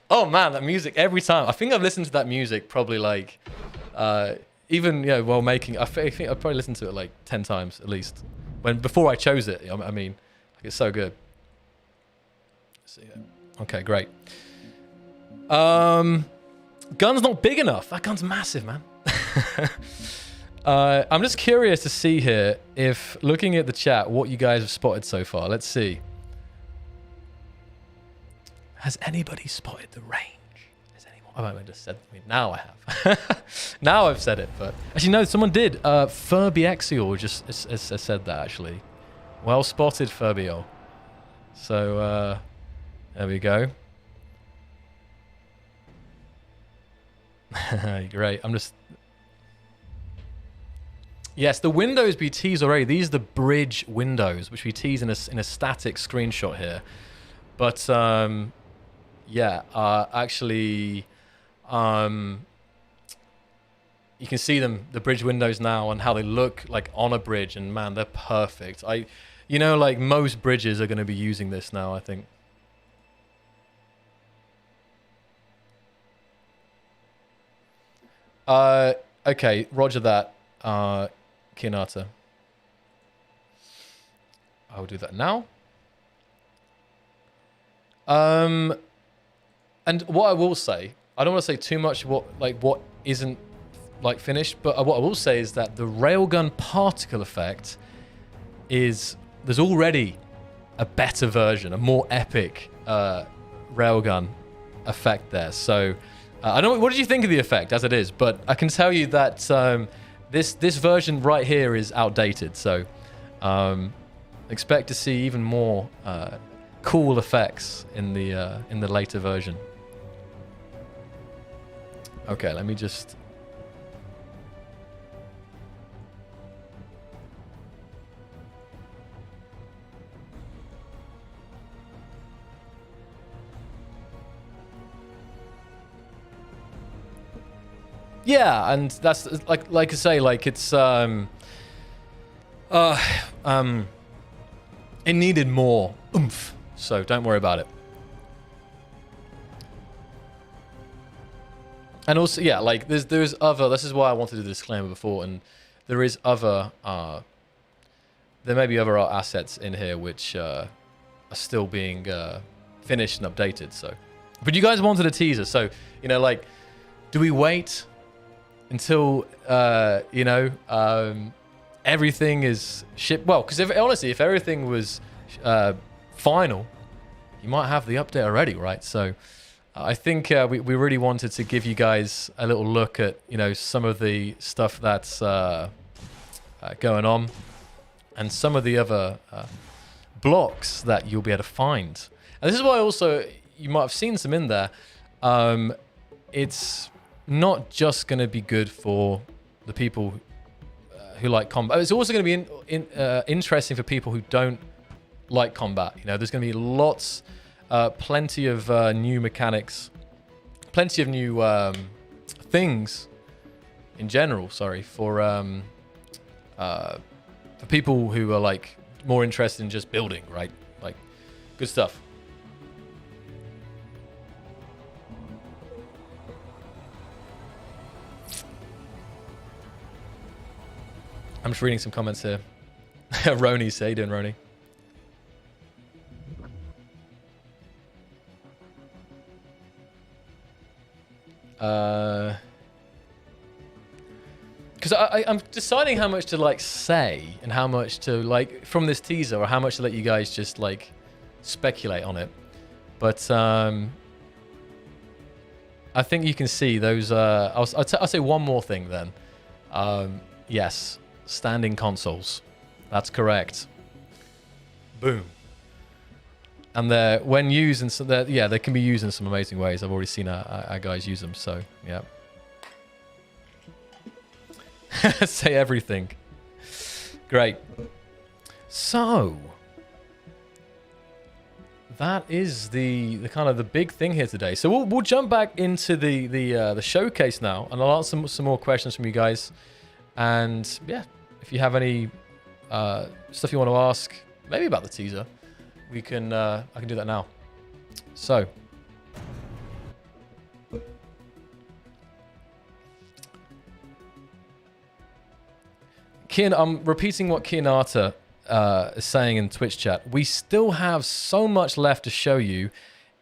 oh man, that music every time. I think I've listened to that music probably like, even while making. I think I've probably listened to it like 10 times at least. Before I chose it, I mean, like, it's so good. Let's see. Okay, great. Gun's not big enough. That gun's massive, man. I'm just curious to see here if, looking at the chat, what you guys have spotted so far. Let's see. Has anybody spotted the range? Has anyone? I might have just said. I mean, now I have. Now I've said it, but actually no, someone did. Furby just has said that actually. Well spotted, Furbiol. So there we go. Great. I'm just. Yes, the windows we teased already. These are the bridge windows, which we tease in a static screenshot here. But yeah, actually, you can see the bridge windows now and how they look like on a bridge, and man, they're perfect. Like most bridges are going to be using this now, I think. Okay, roger that, Kinata. I will do that now. And what I will say, I don't want to say too much what isn't like finished, but what I will say is that the railgun particle effect there's already a better version, a more epic railgun effect there. So I don't. What did you think of the effect as it is? But I can tell you that this version right here is outdated. So expect to see even more cool effects in the later version. Okay, let me just. Yeah, and that's like I say, like it's it needed more oomph, so don't worry about it. And also, yeah, like there's other. This is why I wanted to do the disclaimer before, and there is other. There may be other art assets in here which are still being finished and updated. So, but you guys wanted a teaser, so like, do we wait until everything is shipped? Well, because honestly, if everything was final, you might have the update already, right? So I think we really wanted to give you guys a little look at some of the stuff that's going on, and some of the other blocks that you'll be able to find. And this is why also you might have seen some in there. It's not just going to be good for the people who like combat. It's also going to be interesting for people who don't like combat. There's going to be lots plenty of new mechanics, plenty of new things in general. Sorry, for people who are like more interested in just building, right? Like, good stuff. I'm just reading some comments here. Roni, say, how you doing, Roni? Because I'm deciding how much to like say and how much to like from this teaser, or how much to let you guys just like speculate on it. But I think you can see those. I'll say one more thing then. Yes. Standing consoles. That's correct. Boom. And they're, when used, they can be used in some amazing ways. I've already seen our guys use them, so yeah. Say everything. Great. So that is the kind of the big thing here today. So we'll jump back into the showcase now, and I'll answer some more questions from you guys. And yeah, if you have any stuff you want to ask, maybe about the teaser, we can I can do that now. So I'm repeating what Kianata is saying in Twitch chat. We still have so much left to show you,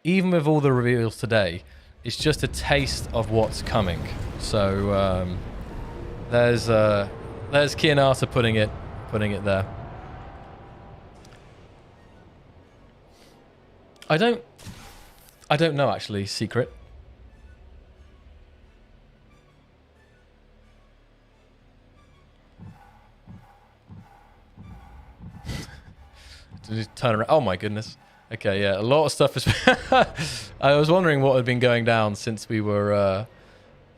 even with all the reveals today. It's just a taste of what's coming. So there's Kianata putting it there. I don't know actually, Secret. Just turn around. Oh my goodness. Okay, yeah, a lot of stuff is. I was wondering what had been going down since we were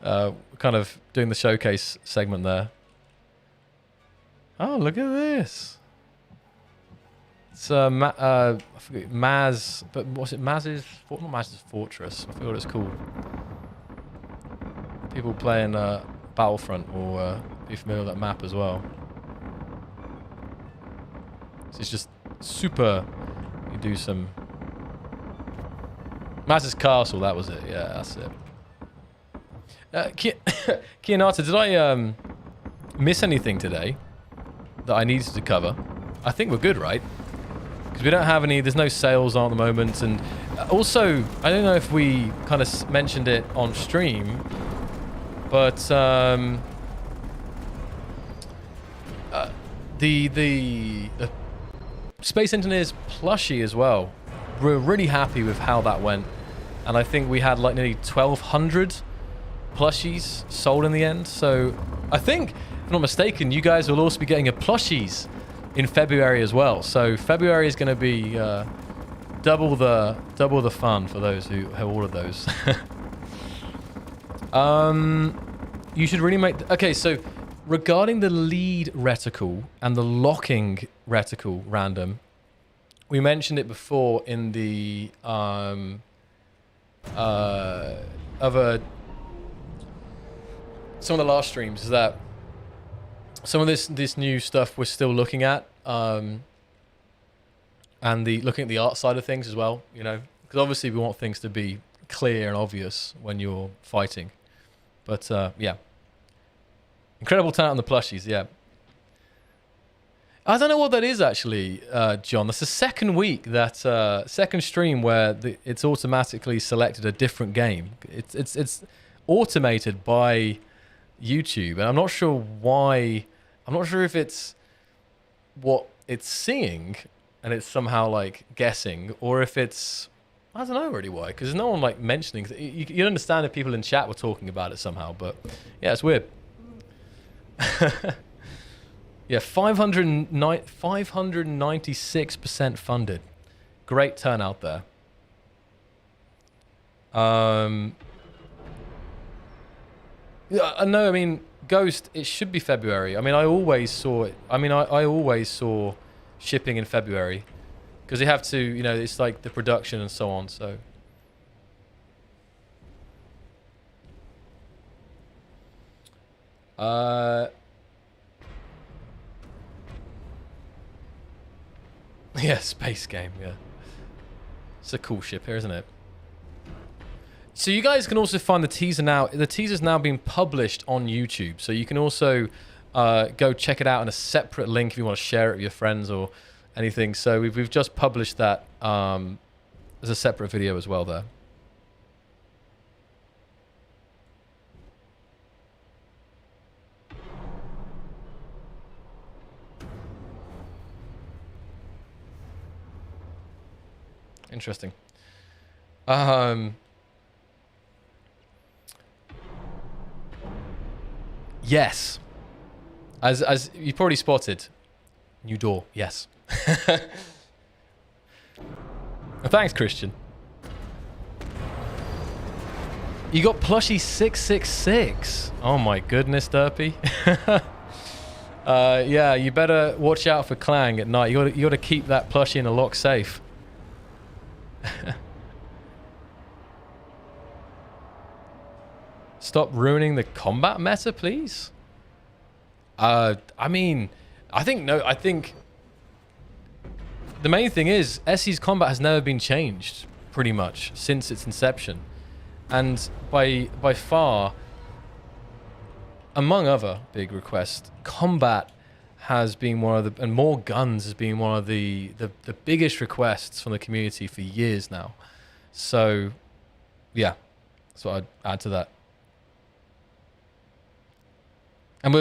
kind of doing the showcase segment there. Oh, look at this. It's I forget, Maz, but what's it? Maz's, not Maz's Fortress. I forget what it's called. People playing Battlefront will be familiar with that map as well. So it's just super. You do some Maz's Castle. That was it. Yeah, that's it. Kianata, did I miss anything today that I needed to cover? I think we're good, right? Because we don't have any, there's no sales on at the moment. And also, I don't know if we kind of mentioned it on stream, but the Space Engineers plushie as well. We're really happy with how that went. And I think we had like nearly 1,200 plushies sold in the end. So I think, if I'm not mistaken, you guys will also be getting a plushies in February as well. So February is going to be double the fun for those who have ordered those. You should really make... Okay, so regarding the lead reticle and the locking reticle random, we mentioned it before in the some of the last streams, is that some of this new stuff we're still looking at, and looking at the art side of things as well, you know, because obviously we want things to be clear and obvious when you're fighting. But yeah, incredible talent on the plushies. Yeah, I don't know what that is actually, John. That's the second week, that second stream where it's automatically selected a different game. It's automated by YouTube, and I'm not sure why. I'm not sure if it's what it's seeing and it's somehow like guessing, or if it's, I don't know really why, because there's no one like mentioning. You understand if people in chat were talking about it somehow, but yeah, it's weird. Yeah, 596% funded. Great turnout there. Yeah, no, I mean, Ghost, it should be February. I mean, I always saw it. I mean, I always saw shipping in February. because they have to, you know, it's like the production and so on. So yeah, space game, yeah. It's a cool ship here, isn't it? So you guys can also find the teaser now. The teaser's now being published on YouTube. So you can also go check it out in a separate link if you want to share it with your friends or anything. So we've just published that as a separate video as well there. Interesting. Yes. As you probably spotted, new door. Yes. Thanks, Christian. You got plushie 666. Oh my goodness, Derpy. Yeah, you better watch out for Clang at night. You got to keep that plushie in a lock safe. Stop ruining the combat meta, please. I mean, I think the main thing is SE's combat has never been changed pretty much since its inception, and by far, among other big requests, combat has been one of the, and more guns has been one of the biggest requests from the community for years now. So yeah, that's what I'd add to that. And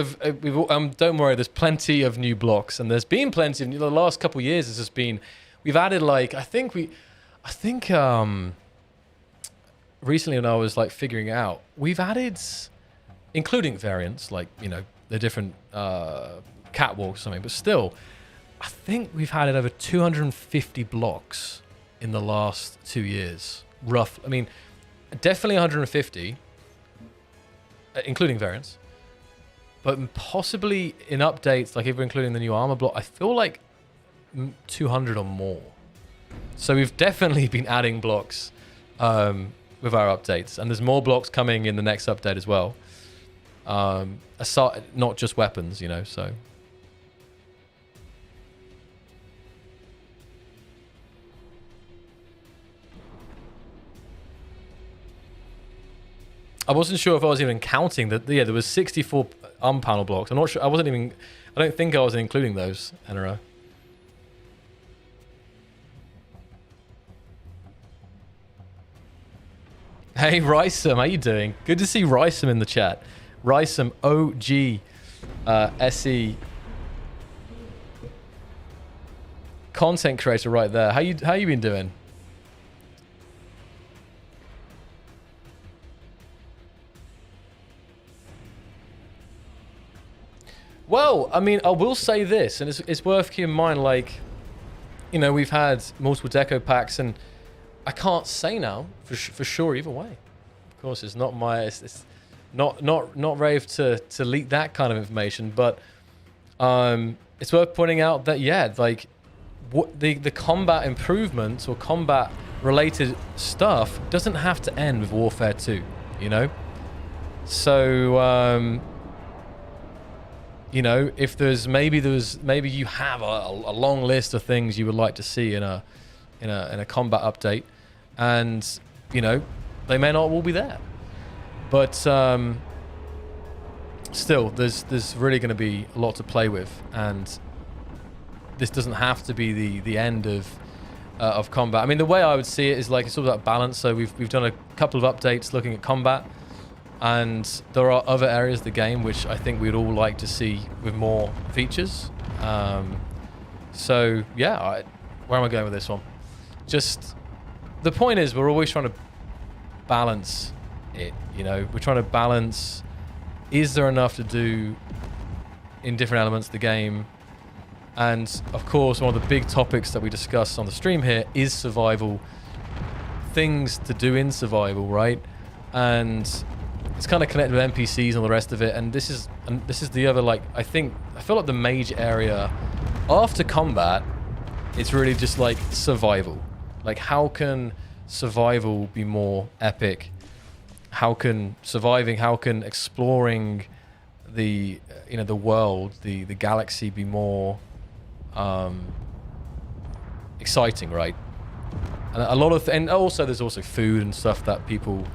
don't worry, there's plenty of new blocks, and there's been plenty of the last couple of years. There's just been, we've added like, I think recently when I was like figuring it out, we've added, including variants like, you know, the different catwalks or something, but still, I think we've added over 250 blocks in the last 2 years. Rough, I mean, definitely 150, including variants. But possibly in updates, like if we're including the new armor block, I feel like 200 or more. So we've definitely been adding blocks with our updates. And there's more blocks coming in the next update as well. Aside, not just weapons, you know, so. I wasn't sure if I was even counting that. Yeah, there was 64 arm panel blocks. I'm not sure. I don't think I was including those in a row. Hey, Rysum, how you doing? Good to see Rysum in the chat. Rysum, OG, SE, content creator right there. How you been doing? Well, I mean, I will say this, and it's worth keeping in mind, like, you know, we've had multiple deco packs, and I can't say now for sure either way. Of course, it's not my, it's not brave to leak that kind of information, but it's worth pointing out that, yeah, like, what the combat improvements or combat related stuff doesn't have to end with Warfare 2, you know? So, you know, if maybe you have a long list of things you would like to see in a combat update, and you know, they may not all be there, but still, there's really going to be a lot to play with, and this doesn't have to be the end of combat. I mean, the way I would see it is like it's all about balance. So we've done a couple of updates looking at combat. And there are other areas of the game which I think we'd all like to see with more features. So yeah, where am I going with this one? Just the point is we're always trying to balance it. You know, we're trying to balance. Is there enough to do in different elements of the game? And of course, one of the big topics that we discuss on the stream here is survival. Things to do in survival, right? And it's kind of connected with NPCs and all the rest of it, and this is the other, like, I feel like the major area after combat It's really just like survival. Like, how can survival be more epic? How can exploring the the world, the galaxy be more exciting, right? And a lot of and also there's also food and stuff that people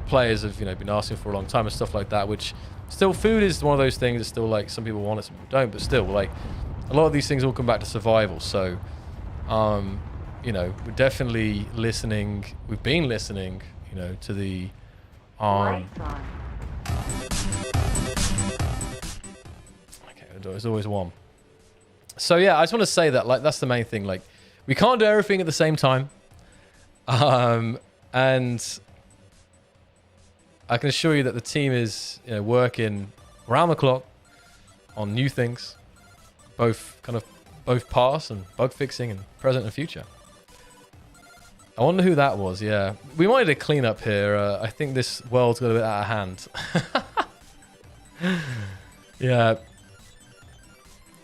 players have been asking for a long time and stuff like that, which still, food is one of those things that still, like, some people want it, some people don't, but still, like, a lot of these things all come back to survival. So we're definitely listening. We've been listening to the okay, there's always one. So yeah, I just want to say that, like, that's the main thing. Like, we can't do everything at the same time, and I can assure you that the team is working around the clock on new things, both past and bug fixing and present and future. I wonder who that was. Yeah, we might need a clean up here. I think this world's got a bit out of hand. Yeah,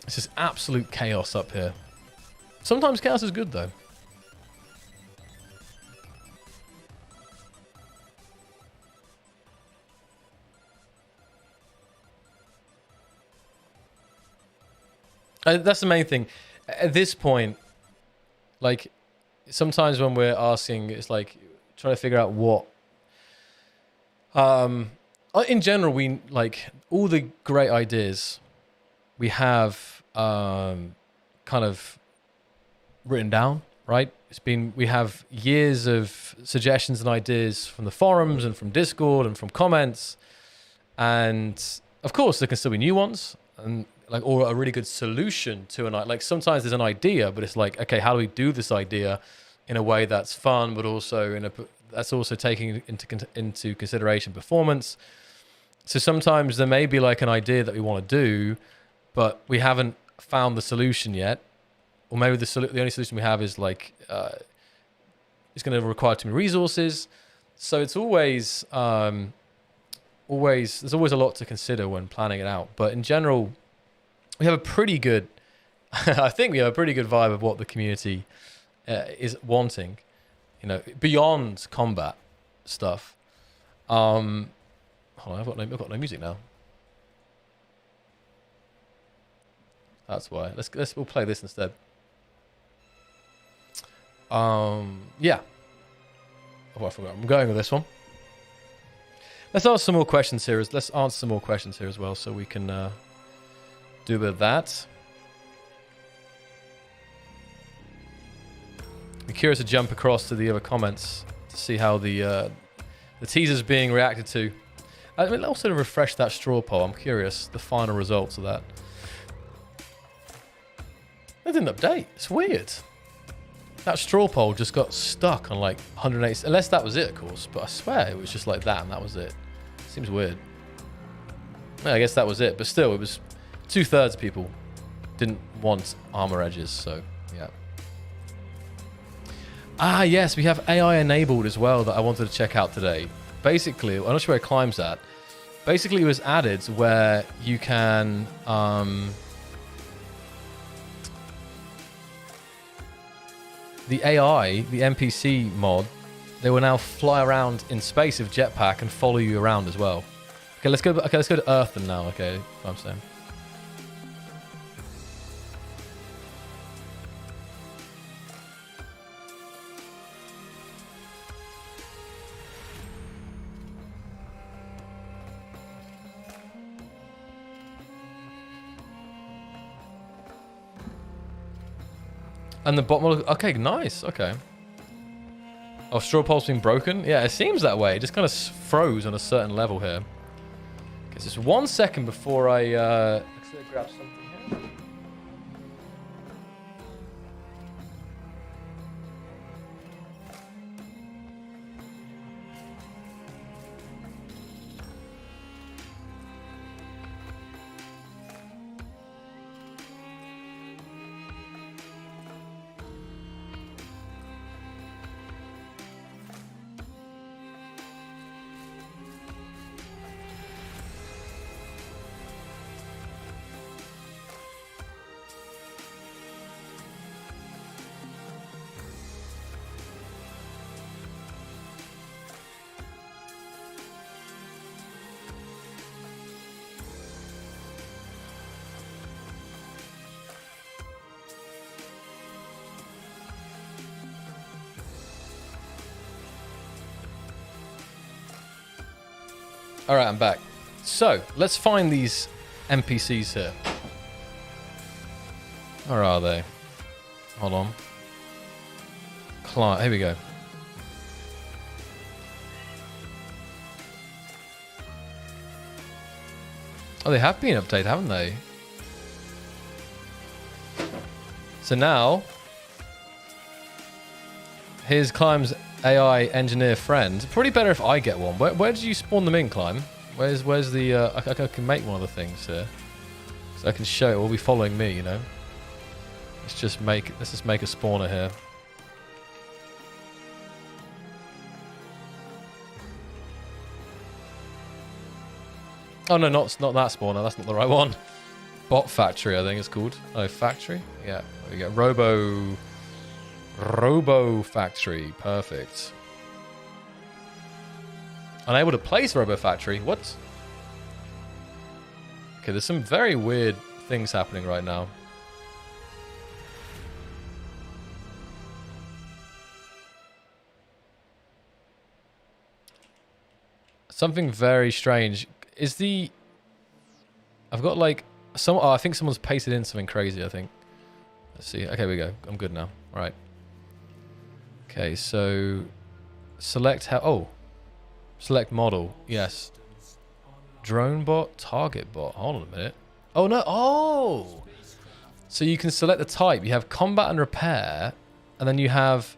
it's just absolute chaos up here. Sometimes chaos is good though. That's the main thing. At this point, like, sometimes when we're asking, it's like trying to figure out what. In general, we like all the great ideas we have kind of written down, right? We have years of suggestions and ideas from the forums and from Discord and from comments, and of course there can still be new ones and like, or a really good solution to like, sometimes there's an idea, but it's like, okay, how do we do this idea in a way that's fun, but also that's also taking into consideration performance. So sometimes there may be like an idea that we want to do, but we haven't found the solution yet, or maybe the only solution we have is like it's going to require too many resources. So it's always there's always a lot to consider when planning it out. But in general, we have a pretty good, I think we have a pretty good vibe of what the community is wanting, beyond combat stuff. Hold on, I've got no music now. That's why. We'll play this instead. Yeah. Oh, I forgot. I'm going with this one. Let's answer some more questions here. Let's answer some more questions here as well, so we can do a bit of that. I'm curious to jump across to the other comments to see how the teaser's being reacted to. I mean, also to refresh that straw poll. I'm curious the final results of that. That didn't update. It's weird. That straw poll just got stuck on like 180, unless that was it, of course. But I swear it was just like that, and that was it. Seems weird. Yeah, I guess that was it. But still, it was 2/3 of people didn't want armor edges. So yeah. Ah, yes, we have AI enabled as well that I wanted to check out today. Basically, I'm not sure where it climbs at. Basically, it was added where you can the AI, the NPC mod, they will now fly around in space with jetpack and follow you around as well. Okay, let's go to Earth then now. Okay, I'm saying. And the bottom, okay, nice, okay. Oh, straw pole's been broken? Yeah, it seems that way. It just kind of froze on a certain level here. Okay, so just 1 second before I grab something here. All right, I'm back. So let's find these NPCs here. Where are they? Hold on. Here we go. Oh, they have been updated, haven't they? So now, here's Climb's AI engineer friend. Probably better if I get one. Where did you spawn them in, Climb? Where's the? I can make one of the things here, so I can show it. Will be following me, you know. Let's just make a spawner here. Oh no, not that spawner. That's not the right one. Bot factory, I think it's called. Oh, factory. Yeah, there we go. Robo factory. Perfect. Unable to place Robo factory. What? Okay, there's some very weird things happening right now. Something very strange. Is the... I've got like... Oh, I think someone's pasted in something crazy, I think. Let's see. Okay, we go. I'm good now. All right. Okay, so... Select how... Oh. Select model. Yes. Drone bot, target bot. Hold on a minute. Oh, no. Oh! So you can select the type. You have combat and repair. And then you have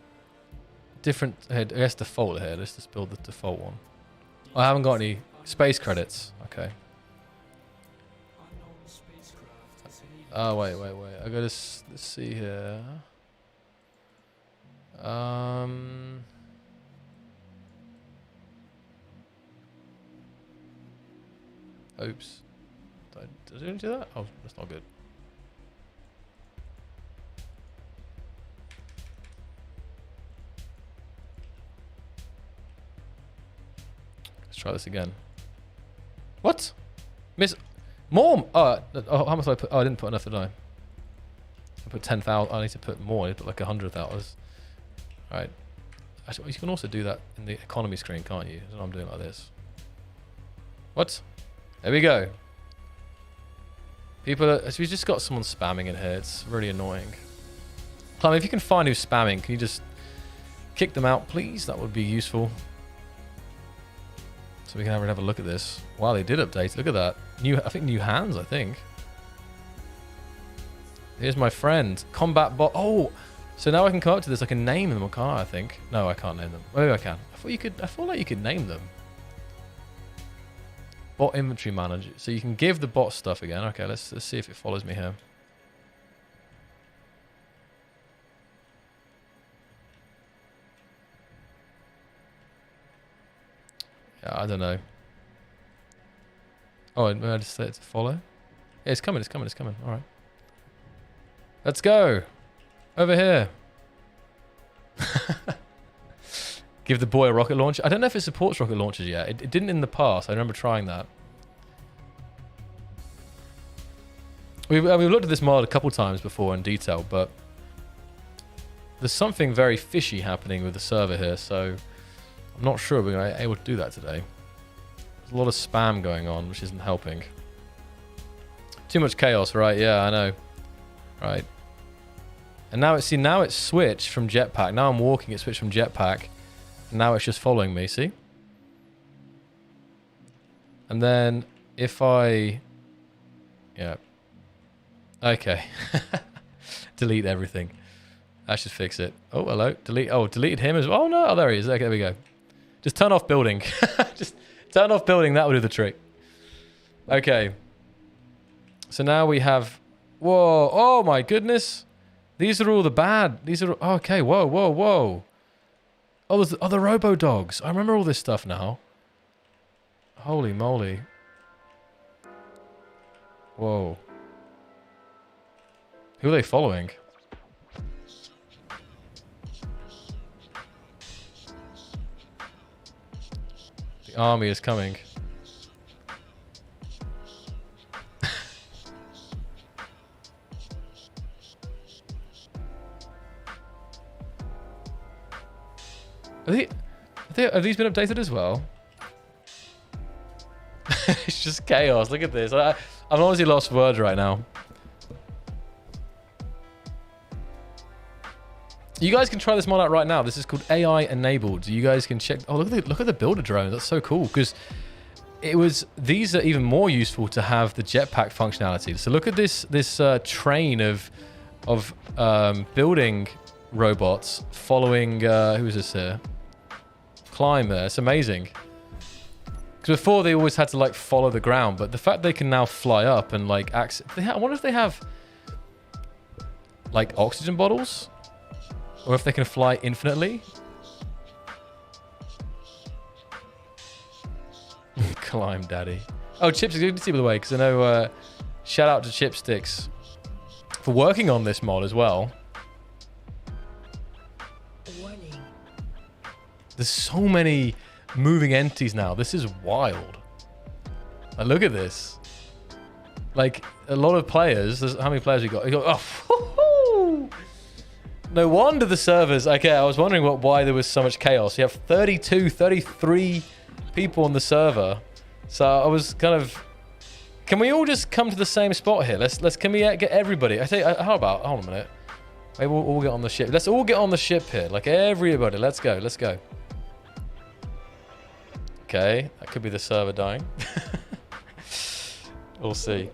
different... I guess default here. Let's just build the default one. I haven't got any space credits. Okay. Oh, wait. I gotta... Let's see here. Oops. Did I do that? Oh, that's not good. Let's try this again. What? Miss... More! Oh, how much did I put? Oh, I didn't put enough, did I? I put 10,000. I need to put more. I need to put like 100,000. Alright. Actually, you can also do that in the economy screen, can't you? I don't know, I'm doing it like this. What? There we go. People, we've just got someone spamming in here. It's really annoying. Climb, if you can find who's spamming, can you just kick them out, please? That would be useful. So we can have a look at this. Wow, they did update. Look at that. I think new hands, I think. Here's my friend. Combat bot. Oh, so now I can come up to this. I can name them, can't I think? No, I can't name them. Maybe I can. I thought like you could name them. Bot inventory manager. So you can give the bot stuff again. Okay, let's see if it follows me here. Yeah, I don't know. Oh, I just set it to follow. Yeah, it's coming. All right. Let's go. Over here. Give the boy a rocket launcher. I don't know if it supports rocket launchers yet. It didn't in the past. I remember trying that. We've looked at this mod a couple times before in detail, but there's something very fishy happening with the server here, so I'm not sure we're going to be able to do that today. There's a lot of spam going on, which isn't helping. Too much chaos, right? Yeah, I know. Right. And now it's switched from jetpack. Now I'm walking, it switched from jetpack. And now it's just following me, see? And then if I... Yeah. Okay. Delete everything. That should fix it. Oh, hello. Delete. Oh, deleted him as well. Oh, no. Oh, there he is. Okay, there we go. Just turn off building. Just turn off building. That will do the trick. Okay. So now we have... Whoa. Oh, my goodness. These are all the bad. These are... Okay. Whoa, whoa, whoa. Oh, there's the robo dogs. I remember all this stuff now. Holy moly. Whoa. Who are they following? The army is coming. Have these been updated as well? just chaos. Look at this. I'm honestly lost for words right now. You guys can try this mod out right now. This is called AI enabled. You guys can check. Oh, look at the builder drone. That's so cool because these are even more useful to have the jetpack functionality. So look at this train of building robots following who is this here? Climber. It's amazing. Because before they always had to like follow the ground, but the fact they can now fly up and like I wonder if they have like oxygen bottles. Or if they can fly infinitely. Climb, daddy. Oh, Chipsticks, good to see, by the way, because I know... shout out to Chipsticks for working on this mod as well. Warning. There's so many moving entities now. This is wild. Like, look at this. Like, a lot of players... How many players we got? Oh, no wonder the servers... Okay, I was wondering why there was so much chaos. You have 32, 33 people on the server. So I was kind of... Can we all just come to the same spot here? Can we get everybody? I tell you, how about... Hold on a minute. Maybe we'll all get on the ship. Let's all get on the ship here. Like everybody. Let's go. Let's go. Okay. That could be the server dying. We'll see.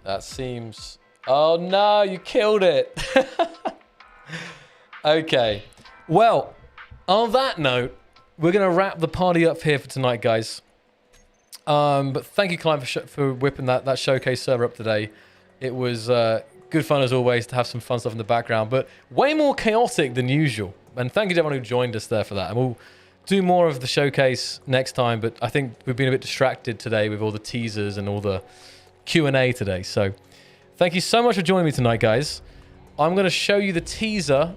That seems... Oh no, you killed it. Okay. Well, on that note, we're going to wrap the party up here for tonight, guys. But thank you, Klein, for whipping that showcase server up today. It was good fun, as always, to have some fun stuff in the background, but way more chaotic than usual. And thank you to everyone who joined us there for that. And we'll do more of the showcase next time, but I think we've been a bit distracted today with all the teasers and all the Q&A today. So thank you so much for joining me tonight, guys. I'm going to show you the teaser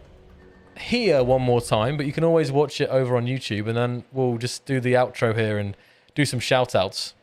here one more time, but you can always watch it over on YouTube, and then we'll just do the outro here and do some shout outs.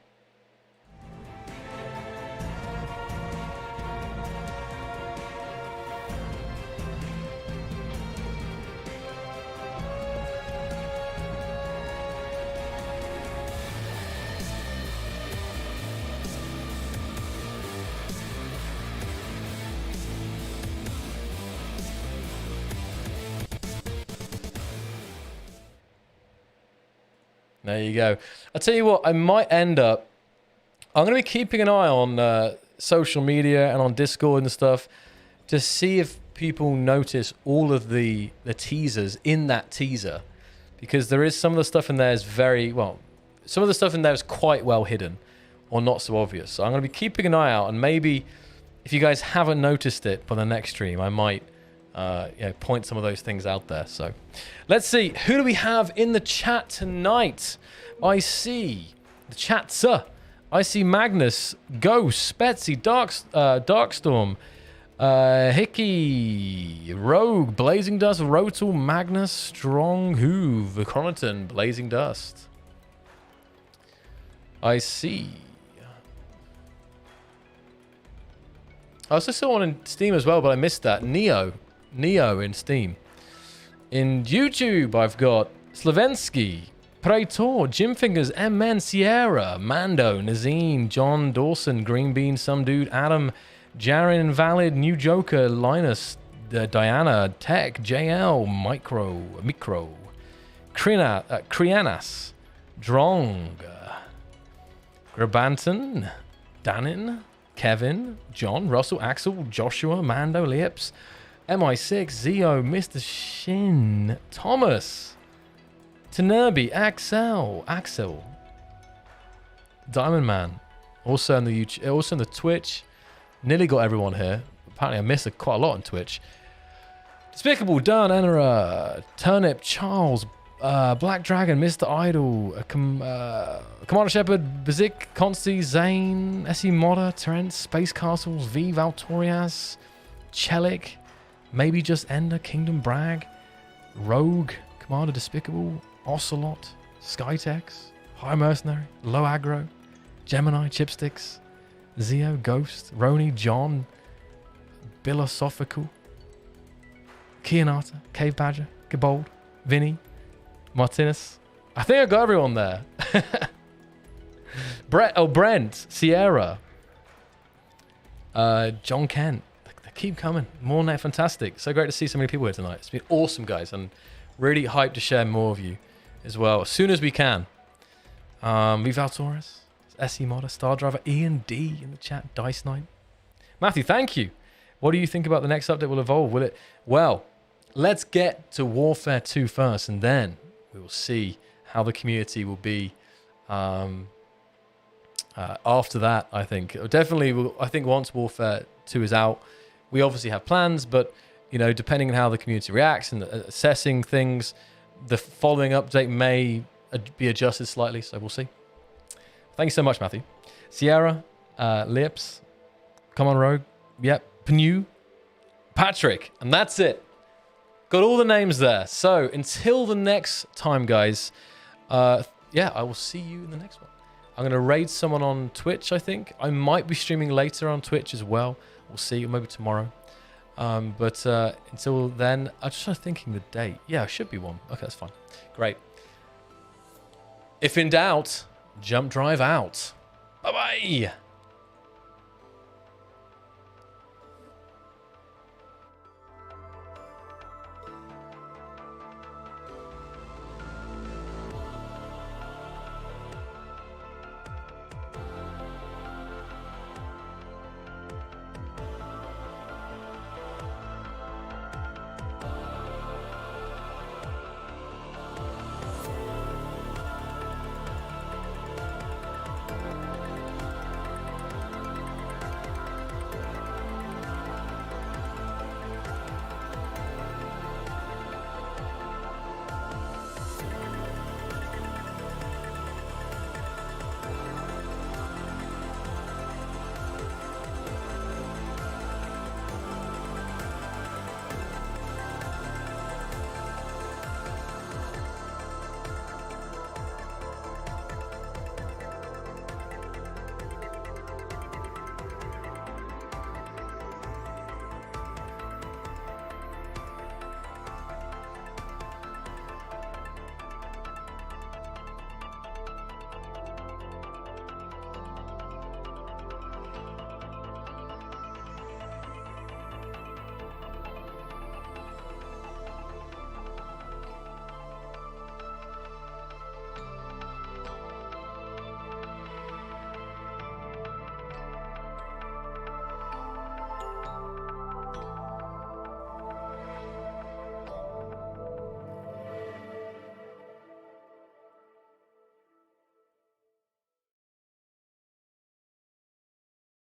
There you go. I'll tell you what, I might end up... I'm going to be keeping an eye on social media and on Discord and stuff to see if people notice all of the teasers in that teaser. Because there is some of the stuff in there is very... Well, some of the stuff in there is quite well hidden or not so obvious. So I'm going to be keeping an eye out, and maybe if you guys haven't noticed it by the next stream, I might... point some of those things out there. So let's see, who do we have in the chat tonight? I see the chat, sir. I see Magnus, Ghost, Betsy, Darkstorm, Hickey, Rogue, Blazing Dust, Rotal, Magnus, Strong, Hoove, Chronoton, Blazing Dust. I see. I also saw one in Steam as well, but I missed that. Neo in Steam. In YouTube, I've got Slavensky, Praetor, Jimfingers, MN, Sierra, Mando, Nazim, John Dawson, Green Bean, Some Dude, Adam, Jaren, Invalid, New Joker, Linus, Diana, Tech, JL, Micro, Krianas, Drong, Grabanton, Danin, Kevin, John, Russell, Axel, Joshua, Mando, Lips, MI6, Zio, Mr. Shin, Thomas, Tenerby, Axel, Diamond Man, also in the YouTube, also in the Twitch. Nearly got everyone here. Apparently I missed quite a lot on Twitch. Despicable, Dun, Enera, Turnip, Charles, Black Dragon, Mr. Idol, Commander Shepherd, Bazik, Consti, Zane, SE Modder, Terence, Space Castles, V, Valtorias, Chelik, Maybe Just Ender, Kingdom Brag, Rogue, Commander Despicable, Ocelot, Skytex, High Mercenary, Low Aggro, Gemini, Chipsticks, Zio, Ghost, Roni, John, Philosophical, Kianata, Cave Badger, Gabold, Vinny, Martinez. I think I got everyone there. Brent, Sierra, John Kent. They keep coming. More than fantastic. So great to see so many people here tonight. It's been awesome, guys, and really hyped to share more of you as well as soon as we can. Vival Torres, SE Modder, Star Driver, Ian D in the chat, Dice Knight. Matthew, thank you. What do you think about the next update will evolve? Will it? Well, let's get to Warfare 2 first, and then we will see how the community will be after that. I think definitely. I think once Warfare 2 is out, we obviously have plans, but you know, depending on how the community reacts and assessing things, the following update may be adjusted slightly. So we'll see. Thank you so much, Matthew. Sierra, Lips, come on, Rogue. Yep, Pnew, Patrick, and that's it. Got all the names there. So until the next time, guys, yeah, I will see you in the next one. I'm going to raid someone on Twitch, I think. I might be streaming later on Twitch as well. We'll see, or maybe tomorrow. But until then, I'm just thinking the date. Yeah, it should be one. Okay, that's fine. Great. If in doubt, jump drive out. Bye-bye.